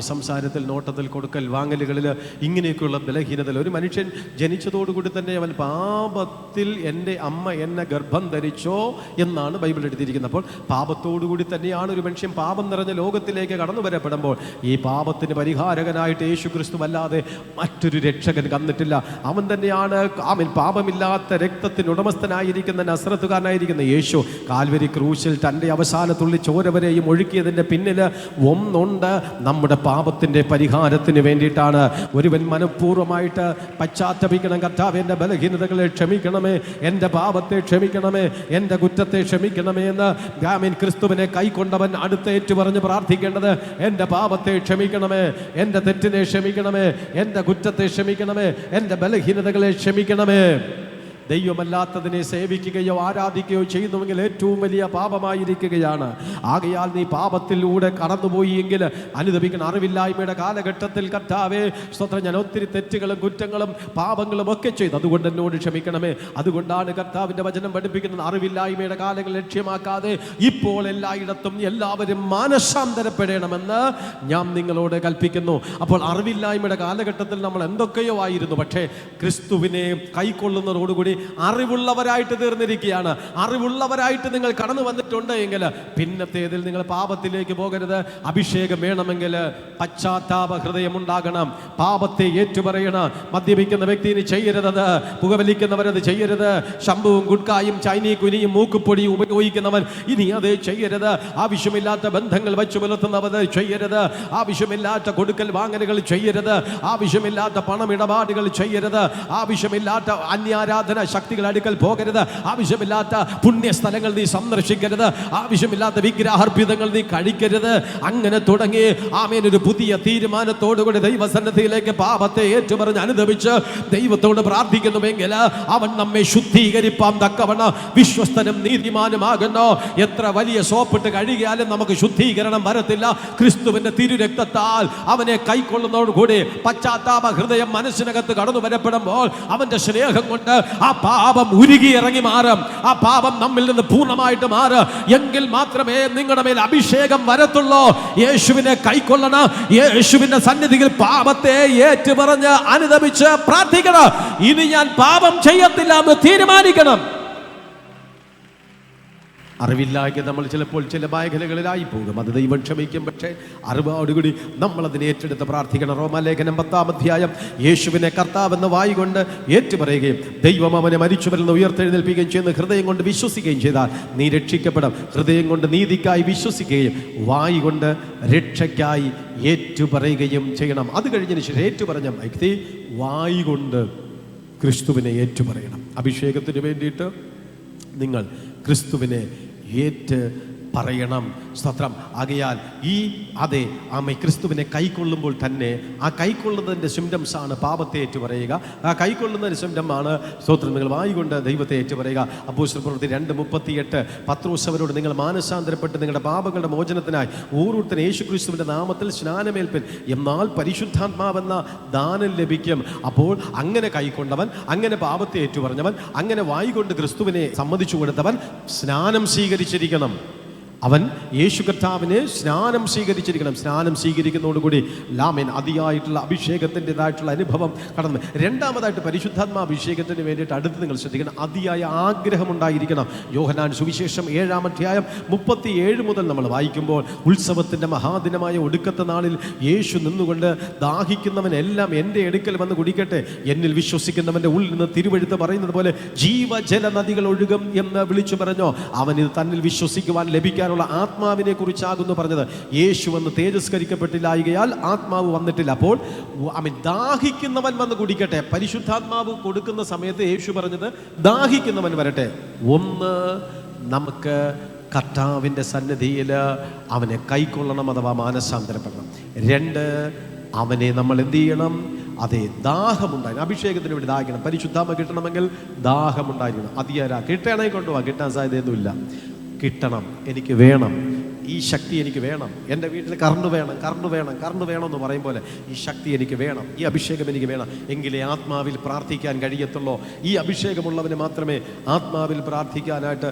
സംസാരത്തിൽ, നോട്ടത്തിൽ, കൊടുക്കൽ വാങ്ങലുകളിൽ ഇങ്ങനെയൊക്കെയുള്ള ബലഹീനതകൾ. ഒരു മനുഷ്യൻ ജനിച്ചതോടുകൂടി തന്നെ അവൻ പാപത്തിൽ എൻ്റെ അമ്മ എന്നെ ഗർഭം ധരിച്ചോ എന്നാണ് ബൈബിൾ എടുത്തിരിക്കുന്നത്. അപ്പോൾ പാപത്തോടുകൂടി തന്നെയാണ് ഒരു മനുഷ്യൻ പാപം നിറഞ്ഞ ലോകത്തിലേക്ക് കടന്നു വരപ്പെടുമ്പോൾ ഈ പാപത്തിന് പരിഹാരകനായിട്ട് യേശു ക്രിസ്തു അല്ലാതെ മറ്റൊരു രക്ഷകൻ വന്നിട്ടില്ല. അവൻ തന്നെയാണ് പാപമില്ലാത്ത രക്തത്തിന് ഉടമസ്ഥനായിരിക്കുന്ന നസ്രത്തുകാരനായിരിക്കുന്ന യേശു കാൽവരി ക്രൂശിൽ തൻ്റെ അവസാനത്തുള്ളി ചോര വരെയും ഒഴുക്കിയതിൻ്റെ പിന്നിൽ ഒന്നുണ്ട്. നമ്മുടെ പാപത്തിൻ്റെ പരിഹാരത്തിന് വേണ്ടിയിട്ടാണ്. ഒരുവൻ മനഃപൂർവ്വമായിട്ട് പശ്ചാത്തപിക്കണം. കർത്താവേ, എൻ്റെ ബലഹീനതകളെ ക്ഷമിക്കണമേ, എൻ്റെ പാപത്തെ ക്ഷമിക്കണമേ, എൻ്റെ കുറ്റത്തെ ക്ഷമിക്കണമേ എന്ന് ഗ്രാമീൺ ക്രിസ്തുവിനെ കൈക്കൊണ്ടവൻ അടുത്തേറ്റു പറഞ്ഞ് പ്രാർത്ഥിക്കേണ്ടത്, എൻ്റെ പാപത്തെ ക്ഷമിക്കണമേ, എൻ്റെ തെറ്റിനെ ക്ഷമിക്കണമേ, എൻ്റെ കുറ്റത്തെ ക്ഷമിക്കണമേ, എൻ്റെ ബലഹീനതകളെ ക്ഷമിക്കണമേ. ദൈവമല്ലാത്തതിനെ സേവിക്കുകയോ ആരാധിക്കുകയോ ചെയ്യുന്നുവെങ്കിൽ ഏറ്റവും വലിയ പാപമായിരിക്കുകയാണ്. ആകയാൽ നീ പാപത്തിലൂടെ കടന്നുപോയി എങ്കിൽ അനുദപിക്കണം. അറിവില്ലായ്മയുടെ കാലഘട്ടത്തിൽ കർത്താവേ സ്തോത്രം, ഞാൻ ഒത്തിരി തെറ്റുകളും കുറ്റങ്ങളും പാപങ്ങളും ഒക്കെ ചെയ്തു, അതുകൊണ്ട് എന്നോട് ക്ഷമിക്കണമേ. അതുകൊണ്ടാണ് കർത്താവിൻ്റെ വചനം പഠിപ്പിക്കുന്നത്, അറിവില്ലായ്മയുടെ കാലങ്ങൾ ലക്ഷ്യമാക്കാതെ ഇപ്പോൾ എല്ലായിടത്തും എല്ലാവരും മാനസാന്തരപ്പെടണമെന്ന് ഞാൻ നിങ്ങളോട് കൽപ്പിക്കുന്നു. അപ്പോൾ അറിവില്ലായ്മയുടെ കാലഘട്ടത്തിൽ നമ്മൾ എന്തൊക്കെയോ ആയിരുന്നു, പക്ഷേ ക്രിസ്തുവിനെ കൈക്കൊള്ളുന്നതോടുകൂടി അറിവുള്ളവരായിട്ട് തീർന്നിരിക്കുകയാണ്. അറിവുള്ളവരായിട്ട് നിങ്ങൾ കടന്നു വന്നിട്ടുണ്ട് എങ്കിൽ പിന്നത്തേതിൽ നിങ്ങൾ പാപത്തിലേക്ക് പോകരുത്. അഭിഷേകം വേണമെങ്കിൽ പശ്ചാത്താപ ഹൃദയം ഉണ്ടാകണം. പാപത്തെ ഏറ്റുപറയണം. മദ്യപിക്കുന്ന വ്യക്തിന് ചെയ്യരുത്, പുകവലിക്കുന്നവരത് ചെയ്യരുത്, ശംഭുവും ഗുഡ്കായും ചൈനീ കുനിയും മൂക്കുപൊടിയും ഉപയോഗിക്കുന്നവൻ ഇനി അത് ചെയ്യരുത്. ആവശ്യമില്ലാത്ത ബന്ധങ്ങൾ വച്ചു പുലർത്തുന്നവർ ചെയ്യരുത്. ആവശ്യമില്ലാത്ത കൊടുക്കൽ വാങ്ങലുകൾ ചെയ്യരുത്. ആവശ്യമില്ലാത്ത പണമിടപാടുകൾ ചെയ്യരുത്. ആവശ്യമില്ലാത്ത അന്യാരാധന ശക്തികൾ അടുക്കൽ പോകരുത്. ആവശ്യമില്ലാത്ത പുണ്യസ്ഥലങ്ങൾ നീ സന്ദർശിക്കരുത്. ആവശ്യമില്ലാത്ത വിഗ്രഹാർപ്പിതങ്ങൾ നീ കഴിക്കരുത്. അങ്ങനെ തുടങ്ങി ആമേൻ ഒരു പുതിയ തീരുമാനത്തോടുകൂടി ദൈവസന്നിധിയിലേക്ക് പാപത്തെ ഏറ്റുപറഞ്ഞ് അനുദപിച്ച് ദൈവത്തോട് പ്രാർത്ഥിക്കുന്നുവെങ്കിൽ അവൻ നമ്മെ ശുദ്ധീകരിപ്പാൻ തക്കവണ്ണം വിശ്വസ്തനും നീതിമാനുമാകുന്നു. എത്ര വലിയ സോപ്പിട്ട് കഴുകിയാലും നമുക്ക് ശുദ്ധീകരണം വരത്തില്ല. ക്രിസ്തുവിന്റെ തിരുരക്തത്താൽ അവനെ കൈക്കൊള്ളുന്നതോടുകൂടി പശ്ചാത്താപ ഹൃദയം മനസ്സിനകത്ത് കടന്നു വരപ്പെടുമ്പോൾ അവന്റെ സ്നേഹം കൊണ്ട് ആ പാപം ഉരുകി ഇറങ്ങി മാറും. ആ പാപം നമ്മിൽ നിന്ന് പൂർണ്ണമായിട്ട് മാറും. എങ്കിൽ മാത്രമേ നിങ്ങളുടെ മേൽ അഭിഷേകം വരത്തുള്ളൂ. യേശുവിനെ കൈക്കൊള്ളണം. യേശുവിന്റെ സന്നിധിയിൽ പാപത്തെ ഏറ്റുപറഞ്ഞ് അനുദപിച്ച് പ്രാർത്ഥിക്കണം. ഇനി ഞാൻ പാപം ചെയ്യത്തില്ല എന്ന് തീരുമാനിക്കണം. അറിവില്ലായ്മ നമ്മൾ ചിലപ്പോൾ ചില മേഖലകളിലായി പോകും. അത് ദൈവം ക്ഷമിക്കും. പക്ഷേ അറിവോടുകൂടി നമ്മൾ അതിനെ ഏറ്റെടുത്ത് പ്രാർത്ഥിക്കണം. റോമാലേഖനം 10-ാം അധ്യായം യേശുവിനെ കർത്താവെന്ന് വായി കൊണ്ട് ഏറ്റുപറയുകയും ദൈവം അവനെ മരിച്ചവരിൽ നിന്ന് ഉയർത്തെഴുന്നേൽപ്പിക്കുകയും ചെയ്യുന്ന ഹൃദയം കൊണ്ട് വിശ്വസിക്കുകയും ചെയ്താൽ നീ രക്ഷിക്കപ്പെടും. ഹൃദയം കൊണ്ട് നീതിക്കായി വിശ്വസിക്കുകയും വായി കൊണ്ട് രക്ഷയ്ക്കായി ഏറ്റുപറയുകയും ചെയ്യണം. അത് കഴിഞ്ഞതിന് ശേഷം ഏറ്റുപറഞ്ഞ വ്യക്തി വായി കൊണ്ട് ക്രിസ്തുവിനെ ഏറ്റുപറയണം. അഭിഷേകത്തിന് വേണ്ടിയിട്ട് നിങ്ങൾ ക്രിസ്തുവിനെ ഏറ്റ് പറയണം. സ്തോത്രം. ആകയാൽ ക്രിസ്തുവിനെ കൈക്കൊള്ളുമ്പോൾ തന്നെ ആ കൈക്കൊള്ളുന്നതിൻ്റെ സിംറ്റംസ് ആണ് പാപത്തെ ഏറ്റുപറയുക. ആ കൈക്കൊള്ളുന്നതിൻ്റെ സിംറ്റമാണ് സ്തോത്രം നിങ്ങൾ വായിക്കൊണ്ട് ദൈവത്തെ ഏറ്റുപറയുക. അപ്പോസ്തല പ്രവൃത്തി 2:38 പത്രോസ് അവരോട് നിങ്ങൾ മാനസാന്തരപ്പെട്ട് നിങ്ങളുടെ പാപങ്ങളുടെ മോചനത്തിനായി ഓരോരുത്തരും യേശുക്രിസ്തുവിൻ്റെ നാമത്തിൽ സ്നാനമേൽപ്പിൻ, എന്നാൽ പരിശുദ്ധാത്മാവെന്ന ദാനം ലഭിക്കും. അപ്പോൾ അങ്ങനെ കൈക്കൊണ്ടവൻ, അങ്ങനെ പാപത്തെ ഏറ്റുപറഞ്ഞവൻ, അങ്ങനെ വായിക്കൊണ്ട് ക്രിസ്തുവിനെ സമ്മതിച്ചു കൊടുത്തവൻ സ്നാനം സ്വീകരിച്ചിരിക്കണം. അവൻ യേശു കർത്താവിനെ സ്നാനം സ്വീകരിച്ചിരിക്കണം. സ്നാനം സ്വീകരിക്കുന്നതോടുകൂടി ലാമേൻ അതിയായിട്ടുള്ള അഭിഷേകത്തിൻ്റെതായിട്ടുള്ള അനുഭവം കടന്നു. രണ്ടാമതായിട്ട് പരിശുദ്ധാത്മാ അഭിഷേകത്തിന് വേണ്ടിയിട്ട് അടുത്ത് നിങ്ങൾ ശ്രദ്ധിക്കണം. അതിയായ ആഗ്രഹമുണ്ടായിരിക്കണം. യോഹന്നാൻ സുവിശേഷം 7-ാം അധ്യായം 37 മുതൽ നമ്മൾ വായിക്കുമ്പോൾ ഉത്സവത്തിൻ്റെ മഹാദിനമായ ഒടുക്കത്തെ നാളിൽ യേശു നിന്നുകൊണ്ട് ദാഹിക്കുന്നവനെല്ലാം എൻ്റെ അടുക്കൽ വന്ന് കുടിക്കട്ടെ, എന്നിൽ വിശ്വസിക്കുന്നവൻ്റെ ഉള്ളിൽ നിന്ന് തിരുവെഴുത്ത് പറയുന്നത് പോലെ ജീവജല നദികൾ ഒഴുകും എന്ന് വിളിച്ചു പറഞ്ഞോ. അവന് തന്നിൽ വിശ്വസിക്കുവാൻ ലഭിക്കാൻ ആത്മാവിനെ കുറിച്ചാകുന്നു പറഞ്ഞത്. യേശു വന്ന് തേജസ്കരിക്കപ്പെട്ടില്ലായകയാൽ ആത്മാവ് വന്നിട്ടില്ല. അപ്പോൾ ദാഹിക്കുന്നവൻ വന്ന് കുടിക്കട്ടെ. പരിശുദ്ധാത്മാവ് കൊടുക്കുന്ന സമയത്ത് യേശു പറഞ്ഞത് ദാഹിക്കുന്നവൻ വരട്ടെ. ഒന്ന്, നമുക്ക് കർത്താവിൻ്റെ സന്നിധിയിൽ അവനെ കൈക്കൊള്ളണം, അഥവാ മാനസാന്തരപ്പെടണം. 2, അവനെ നമ്മൾ എന്ത് ചെയ്യണം? അതെ, ദാഹമുണ്ടായിരുന്നു. അഭിഷേകത്തിന് വേണ്ടി ദാഹിക്കണം. പരിശുദ്ധാത്മ കിട്ടണമെങ്കിൽ ദാഹമുണ്ടായിരിക്കണം. അതിയാരാ കിട്ടണമെങ്കിൽ കൊണ്ടുപോകാം, കിട്ടാൻ സാധ്യതയൊന്നുമില്ല. കിട്ടണം, എനിക്ക് വേണം, ഈ ശക്തി എനിക്ക് വേണം. എൻ്റെ വീട്ടിൽ കറണ്ട് വേണം, കറണ്ട് വേണം, കറണ്ട് വേണം എന്ന് പറയും പോലെ ഈ ശക്തി എനിക്ക് വേണം, ഈ അഭിഷേകം എനിക്ക് വേണം. എങ്കിലേ ആത്മാവിൽ പ്രാർത്ഥിക്കാൻ കഴിയത്തുള്ളൂ. ഈ അഭിഷേകമുള്ളവന് മാത്രമേ ആത്മാവിൽ പ്രാർത്ഥിക്കാനായിട്ട്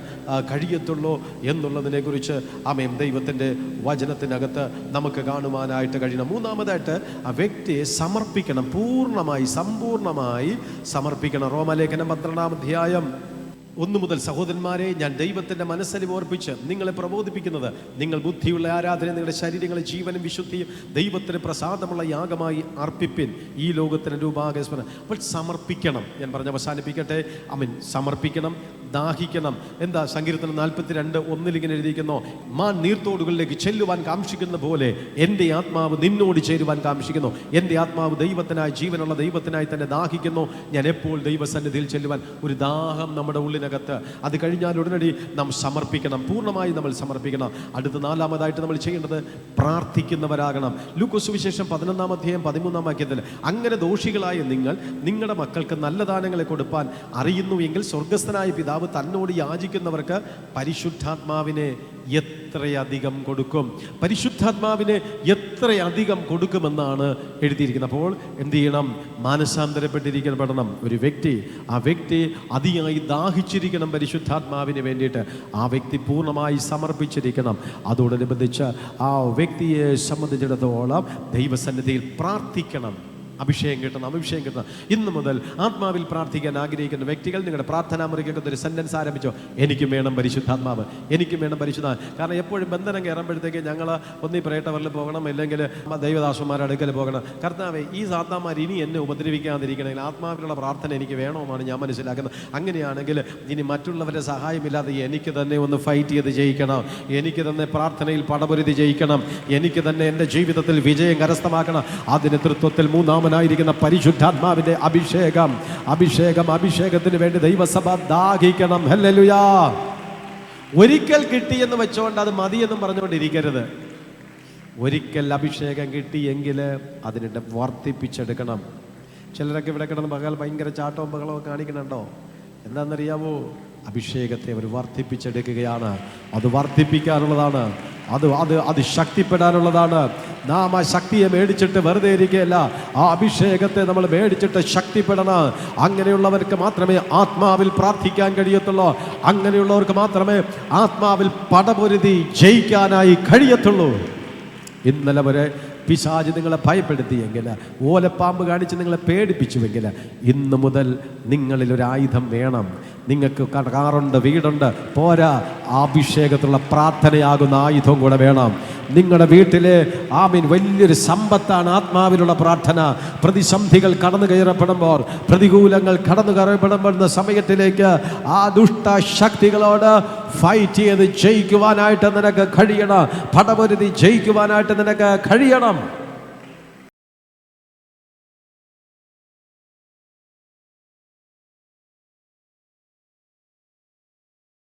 കഴിയത്തുള്ളൂ എന്നുള്ളതിനെക്കുറിച്ച് ആമേൻ ദൈവത്തിൻ്റെ വചനത്തിനകത്ത് നമുക്ക് കാണുവാനായിട്ട് കഴിയണം. മൂന്നാമതായിട്ട് ആ വ്യക്തിയെ സമർപ്പിക്കണം. പൂർണ്ണമായി സമ്പൂർണ്ണമായി സമർപ്പിക്കണം. റോമാലേഖനം 12-ാം അധ്യായം 1 മുതൽ സഹോദരന്മാരെ, ഞാൻ ദൈവത്തിൻ്റെ മനസ്സലിവ് ഓർപ്പിച്ച് നിങ്ങളെ പ്രബോധിപ്പിക്കുന്നത്, നിങ്ങൾ ബുദ്ധിയുള്ള ആരാധന നിങ്ങളുടെ ശരീരങ്ങളെ ജീവനും വിശുദ്ധിയും ദൈവത്തിന് പ്രസാദമുള്ള യാഗമായി അർപ്പിപ്പിൻ, ഈ ലോകത്തിന് രൂപാകസ്മരണം. അപ്പോൾ സമർപ്പിക്കണം. ഞാൻ പറഞ്ഞ് അവസാനിപ്പിക്കട്ടെ. സമർപ്പിക്കണം, ദാഹിക്കണം. എന്താ സങ്കീർത്തനം 42:1 ഇങ്ങനെ എഴുതിയിരിക്കുന്നു, മാൻ നീർത്തോടുകളിലേക്ക് ചെല്ലുവാൻ കാംക്ഷിക്കുന്ന പോലെ എൻ്റെ ആത്മാവ് നിന്നോട് ചേരുവാൻ കാംക്ഷിക്കുന്നു. എൻ്റെ ആത്മാവ് ദൈവത്തിനായി, ജീവനുള്ള ദൈവത്തിനായി തന്നെ ദാഹിക്കുന്നു. ഞാൻ എപ്പോൾ ദൈവസന്നിധിയിൽ ചെല്ലുവാൻ. ഒരു ദാഹം നമ്മുടെ ഉള്ളിനകത്ത്. അത് കഴിഞ്ഞാൽ ഉടനടി നാം സമർപ്പിക്കണം, പൂർണ്ണമായി നമ്മൾ സമർപ്പിക്കണം. അടുത്ത 4-ാമതായിട്ട് നമ്മൾ ചെയ്യേണ്ടത് പ്രാർത്ഥിക്കുന്നവരാകണം. ലൂക്കോസ് സുവിശേഷം 11-ാം അധ്യായം 13-ാം വാക്യത്തിൽ, അങ്ങനെ ദോഷികളായ നിങ്ങൾ നിങ്ങളുടെ മക്കൾക്ക് നല്ല ദാനങ്ങളെ കൊടുപ്പാൻ അറിയുന്നു എങ്കിൽ സ്വർഗസ്ഥനായ പിതാവ് തന്നോട് യാചിക്കുന്നവർക്ക് പരിശുദ്ധാത്മാവിനെ എത്രയധികം കൊടുക്കും. പരിശുദ്ധാത്മാവിനെ എത്രയധികം കൊടുക്കുമെന്നാണ് എഴുതിയിരിക്കുന്നത്. അപ്പോൾ എന്ത് ചെയ്യണം? മാനസാന്തരപ്പെട്ടിരിക്കപ്പെടണം ഒരു വ്യക്തി. ആ വ്യക്തി അതിയായി ദാഹിച്ചിരിക്കണം പരിശുദ്ധാത്മാവിന് വേണ്ടിയിട്ട്. ആ വ്യക്തി പൂർണ്ണമായി സമർപ്പിച്ചിരിക്കണം. അതോടനുബന്ധിച്ച് ആ വ്യക്തിയെ സംബന്ധിച്ചിടത്തോളം ദൈവസന്നിധിയിൽ പ്രാർത്ഥിക്കണം. അഭിഷേകം കിട്ടണം. ഇന്ന് മുതൽ ആത്മാവിൽ പ്രാർത്ഥിക്കാൻ ആഗ്രഹിക്കുന്ന വ്യക്തികൾ നിങ്ങളുടെ പ്രാർത്ഥനാ മുറിക്കൊക്കെ ഒരു സെൻറ്റൻസ് ആരംഭിച്ചോ, എനിക്കും വേണം പരിശുദ്ധാത്മാവ്, എനിക്കും വേണം പരിശുദ്ധാത്മാവ്. കാരണം എപ്പോഴും ബന്ധനം കയറുമ്പോഴത്തേക്ക് ഞങ്ങൾ ഒന്നീ പ്രേട്ടവരിൽ പോകണം, അല്ലെങ്കിൽ ദൈവദാസന്മാരുടെ അടുക്കൽ പോകണം. കർത്താവേ, ഈ സാത്താന്മാർ ഇനി എന്നെ ഉപദ്രവിക്കാതിരിക്കണമെങ്കിൽ ആത്മാവിലുള്ള പ്രാർത്ഥന എനിക്ക് വേണമെന്നാണ് ഞാൻ മനസ്സിലാക്കുന്നത്. അങ്ങനെയാണെങ്കിൽ ഇനി മറ്റുള്ളവരുടെ സഹായമില്ലാതെ എനിക്ക് തന്നെ ഒന്ന് ഫൈറ്റ് ചെയ്ത് ജയിക്കണം. എനിക്ക് തന്നെ പ്രാർത്ഥനയിൽ പടപൊരുതി ജയിക്കണം. എനിക്ക് തന്നെ എൻ്റെ ജീവിതത്തിൽ വിജയം കരസ്ഥമാക്കണം. ആ നേതൃത്വത്തിൽ 3-ാമൻ
പരിശുദ്ധാത്മാവിനായിരിക്കുന്ന പരിശുദ്ധാത്മാവിൻ്റെ അഭിഷേകത്തിന് വേണ്ടി ദൈവസഭ ദാഹിക്കണം. ഹല്ലേലൂയാ. ഒരിക്കൽ കിട്ടിയെന്ന് വെച്ചുകൊണ്ട് അത് മതിയെന്നും പറഞ്ഞുകൊണ്ടിരിക്കരുത്. ഒരിക്കൽ അഭിഷേകം കിട്ടിയെങ്കിൽ അതിനെ വർദ്ധിപ്പിച്ചെടുക്കണം. ചിലരൊക്കെ ഇവിടെ കിടന്ന് പകൽ ഭയങ്കര ചാട്ടവും ബഹളവും കാണിക്കണുണ്ടോ? എന്താണെന്നറിയാമോ? അഭിഷേകത്തെ അവർ വർദ്ധിപ്പിച്ചെടുക്കുകയാണ്. അത് വർദ്ധിപ്പിക്കാനുള്ളതാണ്, അത് ശക്തിപ്പെടാനുള്ളതാണ്. നാം ആ ശക്തിയെ മേടിച്ചിട്ട് വെറുതെ ഇരിക്കുകയല്ല, ആ അഭിഷേകത്തെ നമ്മൾ മേടിച്ചിട്ട് ശക്തിപ്പെടണം. അങ്ങനെയുള്ളവർക്ക് മാത്രമേ ആത്മാവിൽ പ്രാർത്ഥിക്കാൻ കഴിയത്തുള്ളൂ. അങ്ങനെയുള്ളവർക്ക് മാത്രമേ ആത്മാവിൽ പടപൊരുതി ജയിക്കാനായി കഴിയത്തുള്ളൂ. ഇന്നലെ വരെ പിശാച് നിങ്ങളെ ഭയപ്പെടുത്തിയെങ്കിൽ, ഓലപ്പാമ്പ് കാണിച്ച് നിങ്ങളെ പേടിപ്പിച്ചുവെങ്കിൽ, ഇന്ന് മുതൽ നിങ്ങളിലൊരു ആയുധം വേണം. നിങ്ങൾക്ക് കാറുണ്ട്, വീടുണ്ട്, പോരാ, അഭിഷേകത്തിലുള്ള പ്രാർത്ഥനയാകുന്ന ആയുധം കൂടെ വേണം. നിങ്ങളുടെ വീട്ടിലെ വലിയൊരു സമ്പത്താണ് ആത്മാവിലുള്ള പ്രാർത്ഥന. പ്രതിസന്ധികൾ കടന്നു കയറപ്പെടുമ്പോൾ, പ്രതികൂലങ്ങൾ കടന്നു കയറപ്പെടുന്ന സമയത്തിലേക്ക് ആ ദുഷ്ടശക്തികളോട് ഫൈറ്റ് ചെയ്ത് ജയിക്കുവാനായിട്ട് നിനക്ക് കഴിയണം. പടപൊരുതി ജയിക്കുവാനായിട്ട് നിനക്ക് കഴിയണം.